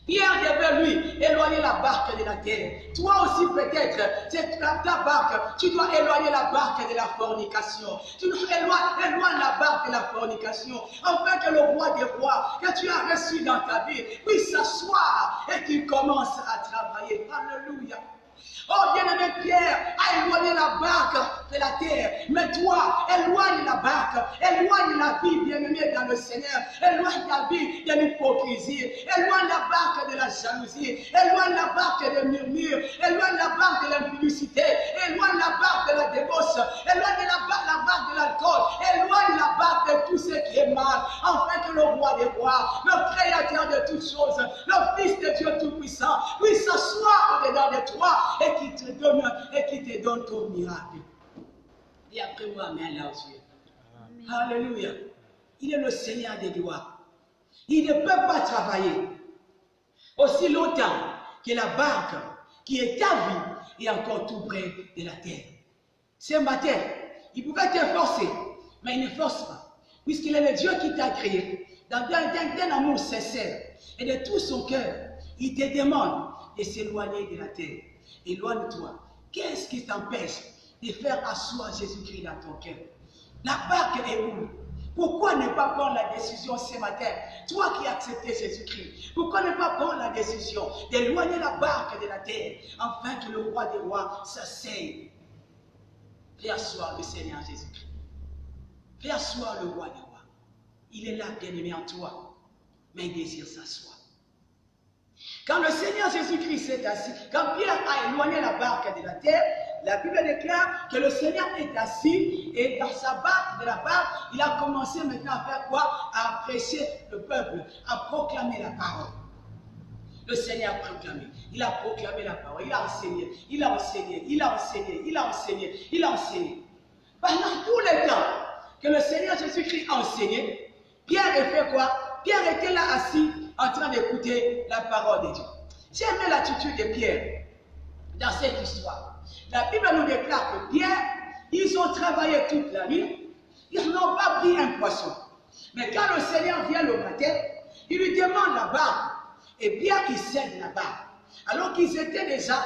Pierre devait lui éloigner la barque de la terre. Toi aussi peut-être, c'est ta barque, tu dois éloigner la barque de la fornication. Tu dois éloigner la barque de la fornication, afin que le roi des rois que tu as reçu dans ta vie puisse s'asseoir et qu'il commence à travailler. Alléluia. Oh bien-aimé Pierre a éloigné la barque de la terre. Mais toi, éloigne la barque, éloigne la vie, bien-aimé dans le Seigneur. Éloigne la vie de l'hypocrisie. Éloigne la barque de la jalousie. Éloigne la barque de murmure. Éloigne la barque de l'impudicité. Éloigne la barque de la débauche. Éloigne la barque de l'alcool. Éloigne la barque de tout ce qui est mal. Afin que le roi des rois, le créateur de toutes choses, le Fils de Dieu Tout-Puissant, puisse s'asseoir au-dedans de toi et qui te donne ton miracle. Et après moi, amen là aussi. Alléluia. Il est le Seigneur des gloires. Il ne peut pas travailler aussi longtemps que la barque qui est ta vie est encore tout près de la terre. Ce matin, il pouvait te forcer, mais il ne force pas. Puisqu'il est le Dieu qui t'a créé, d'un amour sincère et de tout son cœur, il te demande de s'éloigner de la terre. Éloigne-toi. Qu'est-ce qui t'empêche de faire asseoir Jésus-Christ dans ton cœur? La barque est où? Pourquoi ne pas prendre la décision ce matin, toi qui as accepté Jésus-Christ, pourquoi ne pas prendre la décision d'éloigner la barque de la terre, afin que le roi des rois s'asseye? Fais asseoir le Seigneur Jésus-Christ. Fais asseoir le roi des rois. Il est là, bien-aimé en toi, mais il désire s'asseoir. Quand le Seigneur Jésus-Christ s'est assis, quand Pierre a éloigné la barque de la terre, la Bible déclare que le Seigneur est assis et dans sa barque, de la barque, il a commencé maintenant à faire quoi? À prêcher le peuple, à proclamer la parole. Le Seigneur a proclamé, il a proclamé la parole, il a enseigné, il a enseigné, il a enseigné, il a enseigné, il a enseigné. Pendant tout le temps que le Seigneur Jésus-Christ a enseigné, Pierre a fait quoi? Pierre était là assis en train d'écouter la parole de Dieu. J'ai aimé l'attitude de Pierre dans cette histoire. La Bible nous déclare que Pierre, ils ont travaillé toute la nuit, ils n'ont pas pris un poisson. Mais quand le Seigneur vient le matin, il lui demande la barque. Et Pierre, il cède la barque. Alors qu'ils étaient déjà,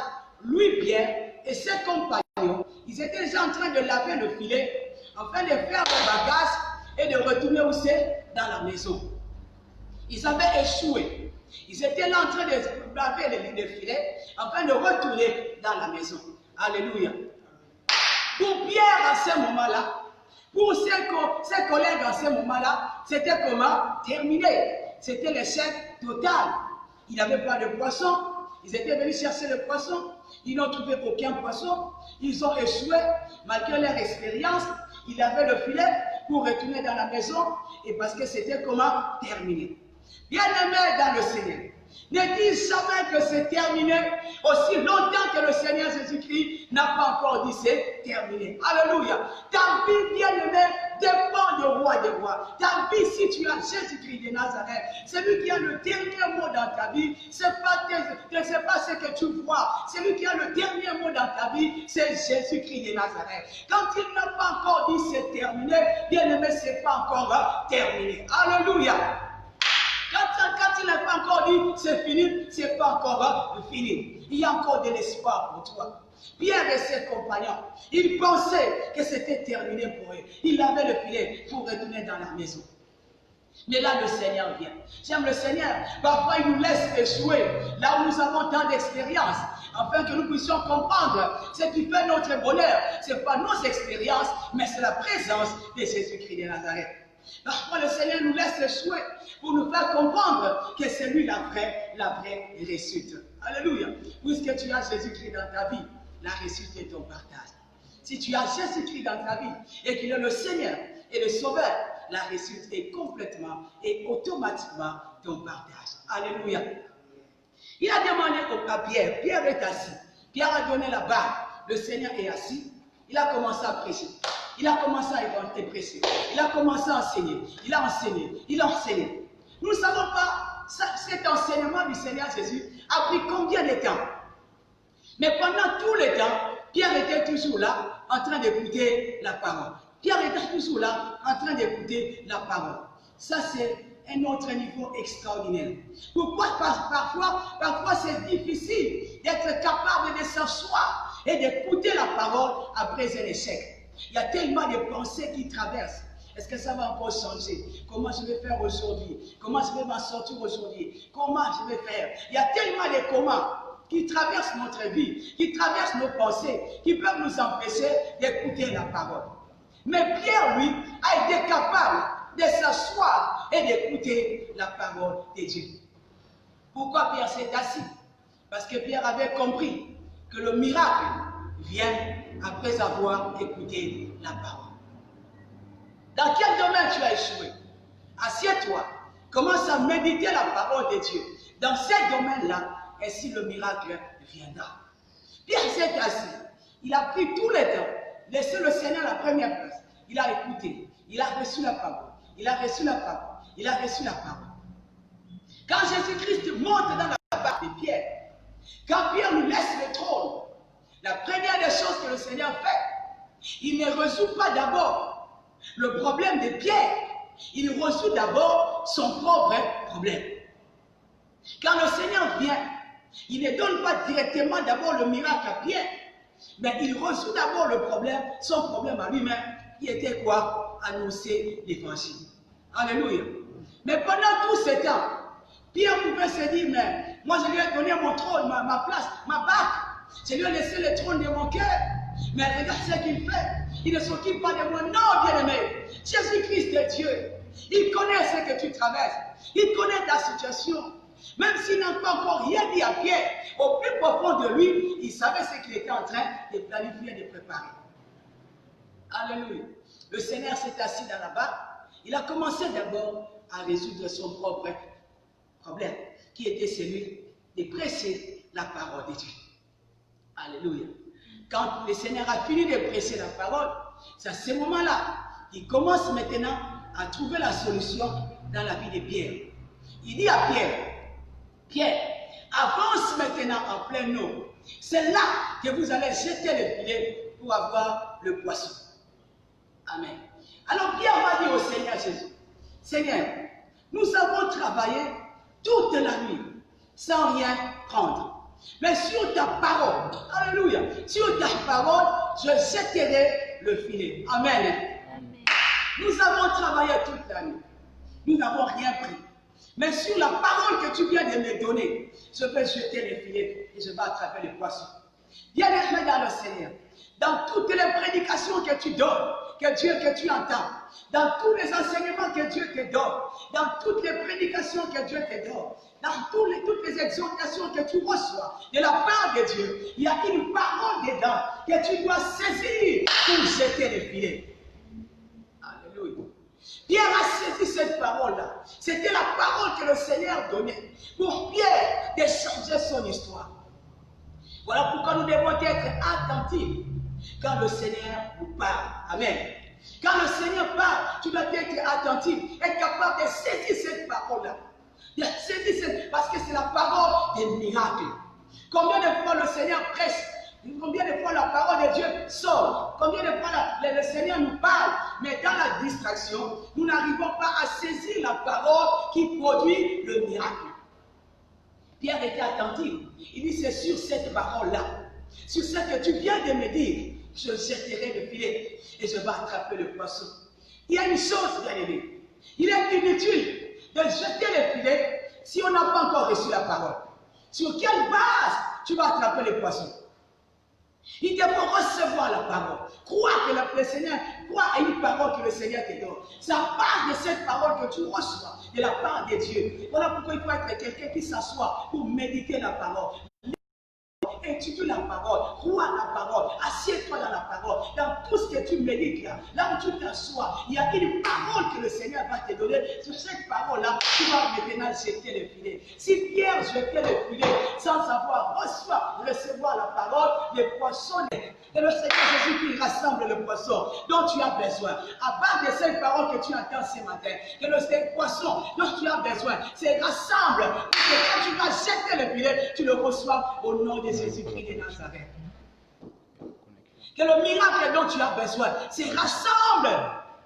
lui, Pierre, et ses compagnons, ils étaient déjà en train de laver le filet, afin de faire le bagage et de retourner où c'est? Dans la maison. Ils avaient échoué. Ils étaient là en train de laver le filet, afin de retourner dans la maison. Alléluia. Pour Pierre, à ce moment-là, pour ses collègues à ce moment-là, c'était comment? Terminé. C'était l'échec total. Il n'avait pas de poisson. Ils étaient venus chercher le poisson. Ils n'ont trouvé aucun poisson. Ils ont échoué. Malgré leur expérience, ils avaient le filet pour retourner dans la maison. Et parce que c'était comment? Terminé. Bien-aimés dans le Seigneur, ne dis jamais que c'est terminé aussi longtemps que le Seigneur Jésus-Christ n'a pas encore dit c'est terminé. Alléluia. Ta vie, bien-aimé, dépend du roi des rois. Ta vie, si tu as Jésus-Christ de Nazareth, celui qui a le dernier mot dans ta vie, ce n'est pas ce que tu vois. Celui qui a le dernier mot dans ta vie, c'est Jésus-Christ de Nazareth. Quand il n'a pas encore dit c'est terminé, bien-aimé, ce n'est pas encore terminé. Alléluia. Quand il n'a pas encore dit c'est fini, ce n'est pas encore fini. Il y a encore de l'espoir pour toi. Pierre et ses compagnons, ils pensaient que c'était terminé pour eux. Ils avaient le filet pour retourner dans la maison. Mais là, le Seigneur vient. J'aime le Seigneur. Parfois, il nous laisse échouer là où nous avons tant d'expérience, afin que nous puissions comprendre ce qui fait notre bonheur. Ce n'est pas nos expériences, mais c'est la présence de Jésus-Christ de Nazareth. Parfois, le Seigneur nous laisse échouer pour nous faire comprendre que c'est lui la vraie réussite. Alléluia. Puisque tu as Jésus-Christ dans ta vie, la réussite est ton partage. Si tu as Jésus-Christ dans ta vie et qu'il est le Seigneur et le Sauveur, la réussite est complètement et automatiquement ton partage. Alléluia. Il a demandé à Pierre. Pierre est assis. Pierre a donné la barre. Le Seigneur est assis. Il a commencé à prêcher. Il a commencé à prêcher. Il a commencé à enseigner. Il a enseigné. Il a enseigné. Nous ne savons pas cet enseignement du Seigneur Jésus a pris combien de temps. Mais pendant tout le temps, Pierre était toujours là en train d'écouter la parole. Pierre était toujours là en train d'écouter la parole. Ça, c'est un autre niveau extraordinaire. Pourquoi? Parfois c'est difficile d'être capable de s'asseoir et d'écouter la parole après un échec. Il y a tellement de pensées qui traversent. Est-ce que ça va encore changer? Comment je vais faire aujourd'hui? Comment je vais m'en sortir aujourd'hui? Comment je vais faire? Il y a tellement de comment qui traversent notre vie, qui traversent nos pensées, qui peuvent nous empêcher d'écouter la parole. Mais Pierre, lui, a été capable de s'asseoir et d'écouter la parole de Dieu. Pourquoi Pierre s'est assis? Parce que Pierre avait compris que le miracle vient après avoir écouté la parole. Dans quel domaine tu as échoué? Assieds-toi, commence à méditer la parole de Dieu. Dans ces domaines-là, ainsi le miracle viendra. Pierre s'est assis. Il a pris tout le temps. Laissez le Seigneur à la première place. Il a écouté. Il a reçu la parole. Il a reçu la parole. Il a reçu la parole. Quand Jésus-Christ monte dans la barque de Pierre, quand Pierre nous laisse le trône, la première des choses que le Seigneur fait, il ne résout pas d'abord le problème de Pierre. Il résout d'abord son propre problème. Quand le Seigneur vient, il ne donne pas directement d'abord le miracle à Pierre, mais il résout d'abord le problème, son problème à lui-même, qui était quoi? annoncer l'évangile. Alléluia. Mais pendant tout ce temps, Pierre pouvait se dire, mais moi je lui ai donné mon trône, ma place, ma barque. Je lui ai laissé le trône de mon cœur. Mais regarde ce qu'il fait. Il ne s'occupe pas de moi. Non, bien-aimé. Jésus-Christ est Dieu. Il connaît ce que tu traverses. Il connaît ta situation. Même s'il n'a pas encore rien dit à Pierre, au plus profond de lui, il savait ce qu'il était en train de planifier, de préparer. Alléluia. Le Seigneur s'est assis dans la barque. Il a commencé d'abord à résoudre son propre problème, qui était celui de prêcher la parole de Dieu. Alléluia. Quand le Seigneur a fini de prêcher la parole, c'est à ce moment-là qu'il commence maintenant à trouver la solution dans la vie de Pierre. Il dit à Pierre, Pierre, avance maintenant en pleine eau. C'est là que vous allez jeter le filet pour avoir le poisson. Amen. Alors Pierre va dire au Seigneur Jésus, Seigneur, nous avons travaillé toute la nuit sans rien prendre. Mais sur ta parole, alléluia, sur ta parole, je jetterai le filet. Amen. Amen. Nous avons travaillé toute la nuit. Nous n'avons rien pris. Mais sur la parole que tu viens de me donner, je vais jeter le filet et je vais attraper les poissons. Bien-aimé dans le Seigneur, dans toutes les prédications que tu donnes, que tu entends, dans tous les enseignements que Dieu te donne, dans toutes les prédications que Dieu te donne, dans toutes les exhortations que tu reçois de la part de Dieu, il y a une parole dedans que tu dois saisir pour jeter le filet. Alléluia. Pierre a saisi cette parole-là. C'était la parole que le Seigneur donnait pour Pierre de changer son histoire. Voilà pourquoi nous devons être attentifs quand le Seigneur nous parle. Amen. Quand le Seigneur parle, tu dois être attentif, être capable de saisir cette parole-là. Parce que c'est la parole des miracles. Combien de fois le Seigneur prêche, combien de fois la parole de Dieu sort, combien de fois le Seigneur nous parle, mais dans la distraction, nous n'arrivons pas à saisir la parole qui produit le miracle. Pierre était attentif. Il dit, c'est sur cette parole-là, sur ce que tu viens de me dire, je jetterai le filet et je vais attraper le poisson. Il y a une chose, bien aimé. Il est inutile de jeter le filet si on n'a pas encore reçu la parole. Sur quelle base tu vas attraper les poissons? Il te faut recevoir la parole. Crois que le Seigneur, crois à une parole que le Seigneur te donne. C'est à part de cette parole que tu reçois de la part de Dieu. Voilà pourquoi il faut être quelqu'un qui s'assoit pour méditer la parole. Étudie la parole, crois à la parole, assieds-toi dans la parole, dans tout ce que tu médites là où tu t'assois, il y a une parole que le Seigneur va te donner. Sur cette parole-là, tu vas maintenant jeter le filet. Si Pierre jetait le filet sans savoir recevoir la parole, les poissons, et le Seigneur Jésus qui rassemble le poisson dont tu as besoin. À part de cette parole que tu entends ce matin, que le poisson dont tu as besoin, c'est rassemble. Et quand tu vas jeter le filet, tu le reçois au nom de Jésus-Christ de Nazareth. Que le miracle dont tu as besoin, c'est rassemble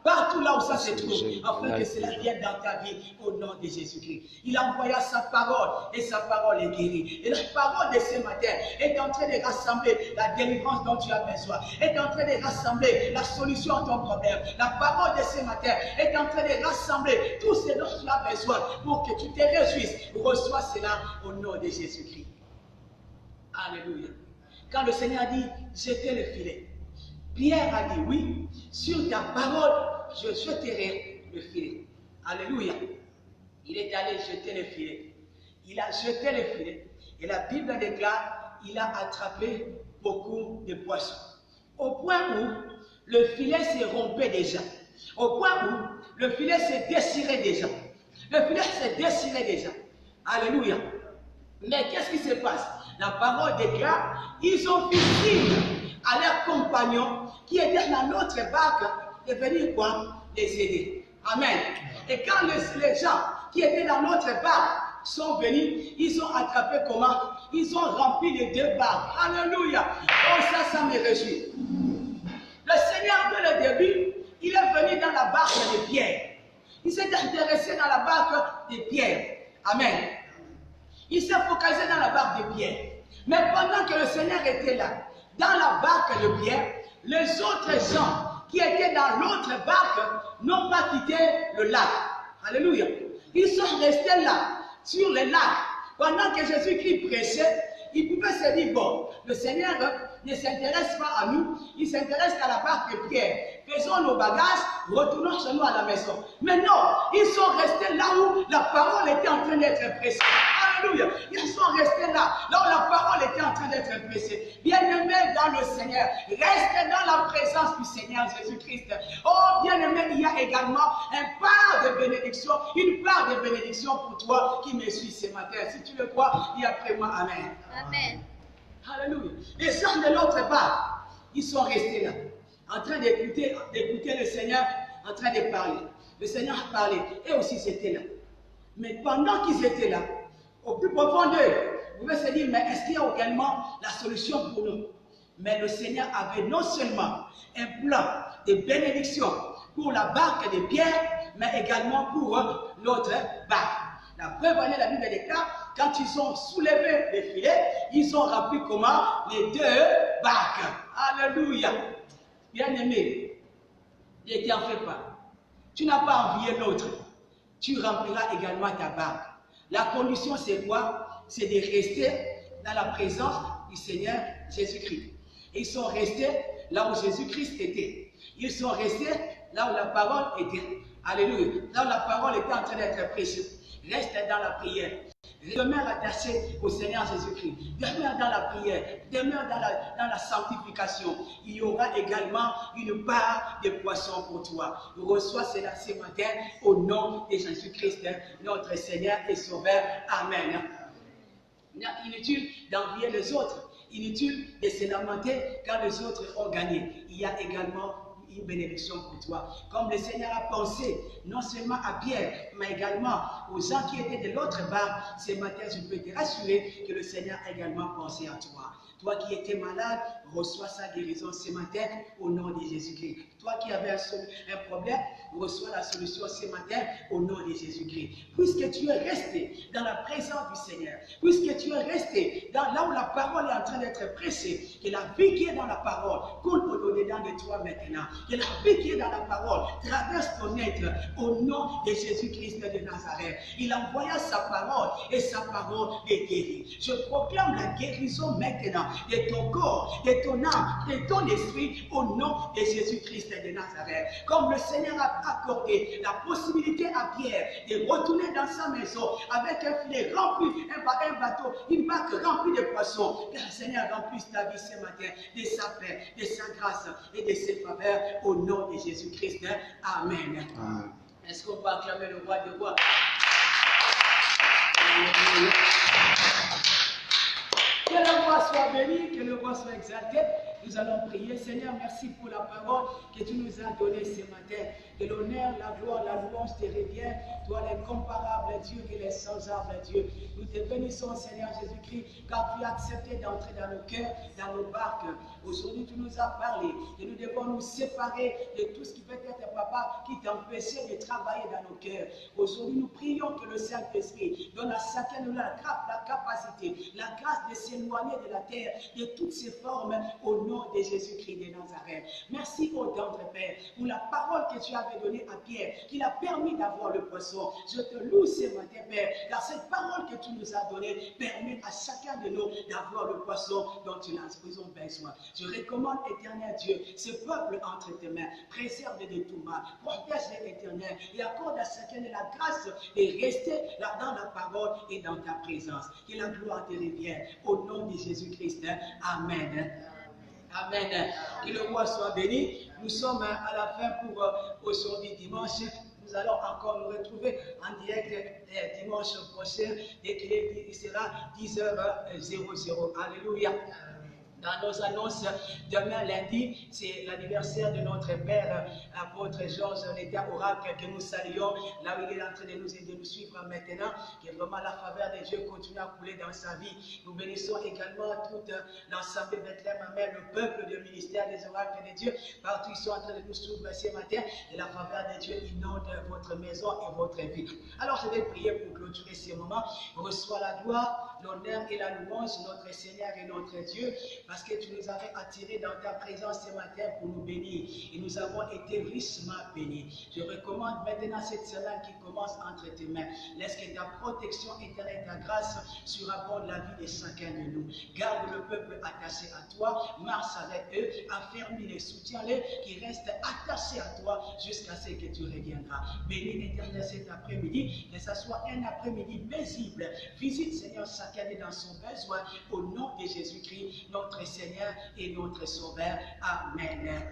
partout là où ça se trouve, afin que cela vienne dans ta vie au nom de Jésus-Christ. Il a envoyé sa parole et sa parole est guérie. Et la parole de ce matin est en train de rassembler la délivrance dont tu as besoin, est en train de rassembler la solution à ton problème. La parole de ce matin est en train de rassembler tout ce dont tu as besoin pour que tu te réjouisses. Reçois cela au nom de Jésus-Christ. Alléluia. Quand le Seigneur dit jetez le filet, Pierre a dit oui, sur ta parole, je jeterai le filet. Alléluia. Il est allé jeter le filet. Il a jeté le filet. Et la Bible déclare, il a attrapé beaucoup de poissons. Au point où le filet s'est rompé déjà. Au point où le filet s'est déchiré déjà. Le filet s'est déchiré déjà. Alléluia. Mais qu'est-ce qui se passe? La parole déclare, ils ont fait signe à leurs compagnons qui étaient dans l'autre barque de venir quoi? Les aider. Amen. Et quand les gens qui étaient dans l'autre barque sont venus, ils ont attrapé comment? Ils ont rempli les deux barques. Alléluia. Oh, ça me réjouit. Le Seigneur, dès le début, il est venu dans la barque de Pierre. Il s'est intéressé dans la barque de Pierre. Amen. Il s'est focalisé dans la barque de Pierre. Mais pendant que le Seigneur était là, dans la barque de Pierre, les autres gens qui étaient dans l'autre barque n'ont pas quitté le lac. Alléluia. Ils sont restés là, sur le lac. Pendant que Jésus-Christ prêchait, ils pouvaient se dire, bon, le Seigneur ne s'intéresse pas à nous, il s'intéresse à la barque de Pierre. Faisons nos bagages, retournons chez nous à la maison. Mais non, ils sont restés là où la parole était en train d'être prêchée. Alléluia. Ils sont restés là où la parole était en train d'être prêchée. Bien-aimés dans le Seigneur, restez dans la présence du Seigneur Jésus-Christ. Oh, bien-aimé, il y a également une part de bénédiction pour toi qui me suis ce matin. Si tu le crois, dis après moi, Amen. Amen. Alléluia. Les gens de l'autre part, ils sont restés là, en train d'écouter le Seigneur, en train de parler. Le Seigneur a parlé, et aussi c'était là. Mais pendant qu'ils étaient là, au plus profond d'eux, vous pouvez se dire, mais est-ce qu'il y a également la solution pour nous? Mais le Seigneur avait non seulement un plan de bénédiction pour la barque de Pierre, mais également pour l'autre barque. La preuve en est la Bible déclare, quand ils ont soulevé les filets, ils ont rempli comment? Les deux barques. Alléluia. Bien-aimé, ne t'en fais pas. Tu n'as pas envié l'autre. Tu rempliras également ta barque. La condition, c'est quoi? C'est de rester dans la présence du Seigneur Jésus-Christ. Ils sont restés là où Jésus-Christ était. Ils sont restés là où la parole était. Alléluia. Là où la parole était en train d'être prêchée. Reste dans la prière. Demeure attaché au Seigneur Jésus-Christ. Demeure dans la prière. Demeure dans la sanctification. Il y aura également une part de poisson pour toi. Reçois cela ce matin au nom de Jésus-Christ, notre Seigneur et Sauveur. Amen. Inutile d'envier les autres. Inutile de se lamenter quand les autres ont gagné. Il y a également une bénédiction pour toi. Comme le Seigneur a pensé, non seulement à Pierre, mais également aux gens qui étaient de l'autre barque, ce matin, je peux te rassurer que le Seigneur a également pensé à toi. Toi qui étais malade, reçois sa guérison ce matin au nom de Jésus-Christ. Toi qui avais un problème, reçois la solution ce matin au nom de Jésus-Christ. Puisque tu es resté dans la présence du Seigneur, puisque tu es resté là où la parole est en train d'être prêchée, que la vie qui est dans la parole coule au-dedans de toi maintenant, que la vie qui est dans la parole traverse ton être au nom de Jésus-Christ de Nazareth. Il envoya sa parole et sa parole est guérie. Je proclame la guérison maintenant de ton corps, de ton âme, de ton esprit au nom de Jésus-Christ de Nazareth. Comme le Seigneur a accordé la possibilité à Pierre de retourner dans sa maison avec un filet rempli, un bateau, une barque remplie de poissons, que le Seigneur remplisse ta vie ce matin de sa paix, de sa grâce et de ses faveurs au nom de Jésus-Christ. Amen. Amen. Est-ce qu'on peut acclamer le roi de roi? Que le roi soit béni, que le roi soit exalté. Nous allons prier. Seigneur, merci pour la parole que tu nous as donnée ce matin. Que l'honneur, la gloire, la louange te revient. Toi, l'incomparable Dieu, qui est sans arbre Dieu. Nous te bénissons, Seigneur Jésus-Christ, car tu as accepté d'entrer dans nos cœurs, dans nos barques. Aujourd'hui, tu nous as parlé et nous devons nous séparer de tout ce qui peut être, papa, qui t'empêchait de travailler dans nos cœurs. Aujourd'hui, nous prions que le Saint-Esprit donne à chacun de nous la capacité, la grâce de s'éloigner de la terre, de toutes ses formes, au nom de Jésus-Christ de Nazareth. Merci, ô tendre Père, pour la parole que tu avais donnée à Pierre, qui l'a permis d'avoir le poisson. Je te loue ce matin, Père, car cette parole que tu nous as donnée permet à chacun de nous d'avoir le poisson dont nous avons besoin. Je recommande, éternel Dieu, ce peuple entre tes mains. Préserve-les de tout mal. Protège-les, éternel, et accorde à chacun de la grâce de rester là dans la parole et dans ta présence. Que la gloire te revienne. Au nom de Jésus-Christ. Amen. Amen. Que le roi soit béni. Nous sommes à la fin pour aujourd'hui dimanche. Nous allons encore nous retrouver en direct dimanche prochain. Dès qu'il sera 10h00. Alléluia. Dans nos annonces, demain lundi, c'est l'anniversaire de notre père, apôtre Georges l'État Oracle, que nous saluons, là où il est en train de nous suivre maintenant, que vraiment la faveur de Dieu continue à couler dans sa vie. Nous bénissons également tout l'ensemble de Bethléem, Amen, le peuple du ministère des oracles de Dieu, partout ils sont en train de nous suivre ce matin, et la faveur de Dieu inonde votre maison et votre vie. Alors je vais prier pour clôturer ce moment. Reçois la gloire, l'honneur et la louange, notre Seigneur et notre Dieu, parce que tu nous avais attirés dans ta présence ce matin pour nous bénir. Et nous avons été richement bénis. Je recommande maintenant cette semaine qui commence entre tes mains. Laisse que ta protection éternelle, ta grâce surabonde la vie de chacun de nous. Garde le peuple attaché à toi, marche avec eux, affermis-les, soutiens-les, qui restent attachés à toi jusqu'à ce que tu reviendras. Bénis éternel cet après-midi, que ce soit un après-midi paisible. Visite Seigneur chacun dans son besoin, au nom de Jésus-Christ, notre Seigneur et notre Sauveur. Amen.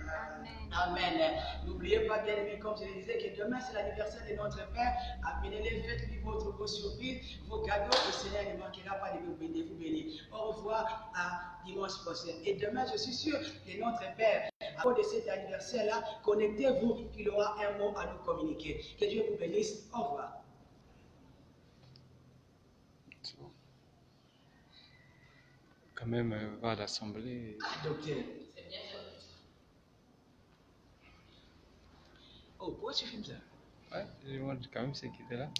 Amen. N'oubliez pas, bien aimés, comme je le disais, que demain c'est l'anniversaire de notre Père. Amenez-les, faites-lui vos surprises, vos cadeaux. Le Seigneur ne manquera pas de vous bénir. Au revoir à dimanche prochain. Et demain, je suis sûr que notre Père, à cause de cet anniversaire-là, connectez-vous, il aura un mot à nous communiquer. Que Dieu vous bénisse. Au revoir. Quand même, va à l'assemblée. Docteur. Oh, pourquoi tu filmes ça? Ouais, je demande quand même ce qui était là.